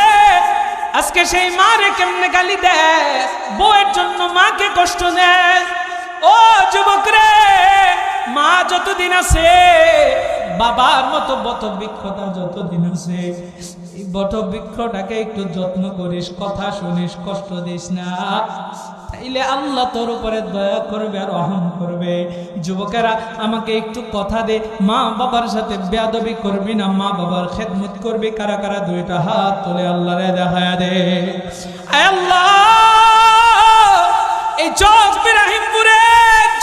আজকে সেই মারে কেমনে গালি দেয়, বউয়ের জন্য মাকে কষ্ট দেয়। ও যুবক রে, মা যতদিন আছে, বাবার মতো বট বৃক্ষটা যতদিন আছে, এই বট বৃক্ষটাকে একটু যত্ন করিস, কথা শুনিস, কষ্ট দিস না, তাইলে আল্লাহ তোর উপরে দয়া করবে আর রহম করবে। যুবকেরা আমাকে একটু কথা দে, মা বাবার সাথে বেয়াদবি করবি না, মা বাবার খেদমত করবি। কারা কারা দুইটা হাত তুলে আল্লাহরে দেখায়া দে। আয় আল্লাহ, এই চক ইব্রাহিমপুরে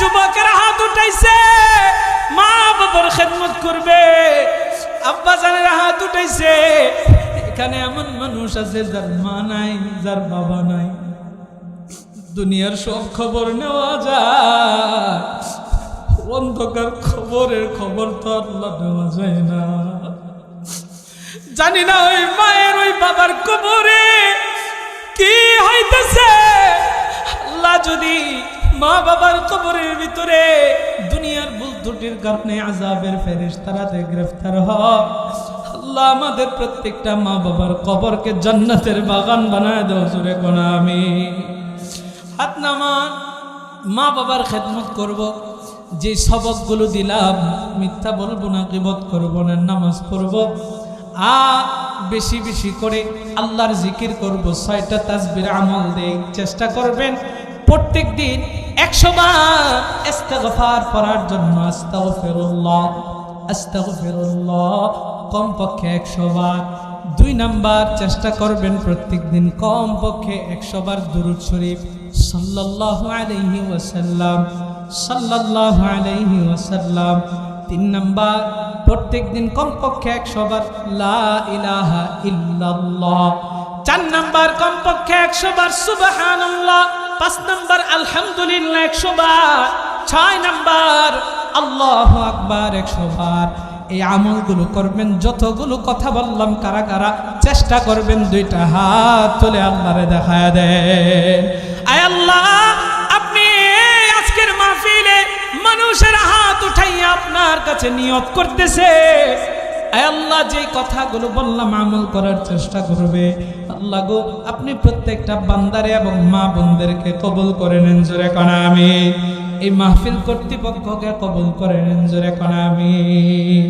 যুবকেরা হাত উঠাইছে, মা বাবার খেদমত করবে, আব্বা জানেরা হাত উঠাইছে। এখানে এমন মানুষ আছে যার মা নাই, যার বাবা নাই। দুনিয়ার সব খবর নেওয়া যায়, অন্ধকার খবরের খবর তো আল্লাহ নেওয়া যায় না। জানি না ওই মায়ের ওই বাবার কবরে কি হইতেছে। আল্লাহ যদি মা বাবার কবরের ভিতরে দুনিয়ার ভুল ত্রুটির কারণে আযাবের ফেরেশতারাতে গ্রেফতার হয়, আল্লাহ আমাদের প্রত্যেকটা মা বাবার কবরকে জান্নাতের বাগান বানায় দাও। জোরে কোন আমিন। হাত নামান। মা বাবার খেদমত করব, যে সবকগুলো দিলাম, মিথ্যা বলবো না, গীবত করব না, নামাজ পড়ব, আর বেশি বেশি করে আল্লাহর জিকির করব, 6টা তাসবির আমল দেই। চেষ্টা করবেন প্রত্যেক দিন 100 বার ইস্তিগফার পড়ার জন্য। আস্তাগফিরুল্লাহ আস্তাগফিরুল্লাহ, কমপক্ষে 100 বার। 2 নাম্বার, চেষ্টা করবেন প্রত্যেক দিন কমপক্ষে 100 বার দুরূদ শরীফ সাল্লাল্লাহু আলাইহি ওয়াসাল্লাম, সাল্লাল্লাহু আলাইহি ওয়াসাল্লাম। 3 নাম্বার, প্রত্যেক দিন কমপক্ষে 100 বার লা ইলাহা ইল্লাল্লাহ। 4 নাম্বার, কমপক্ষে 100 বার সুবহানাল্লাহ। 5 নাম্বার, আলহামদুলিল্লাহ 100 বার। 6 নাম্বার, আল্লাহু আকবার 100 বার। এই আমলগুলো করবেন। যতগুলো কথা বললাম, কারা কারা চেষ্টা করবেন 2টা হাত তুলে আল্লাহরে দেখায় দেন। আয় আল্লাহ, আপনি আজকের মাহফিলে মানুষের হাত উঠাইয়া আপনার কাছে নিয়ত করতেছে, আয় আল্লাহ যে কথাগুলো বললাম আমল করার চেষ্টা করবে। আল্লাহ গো, আপনি প্রত্যেকটা বান্দারে এবং মা বোনদেরকে কবুল করে নেন। জোরে কোন আমিন। এই মাহফিল কর্তৃপক্ষকে কবুল করে নেন। জোরে কোন আমিন।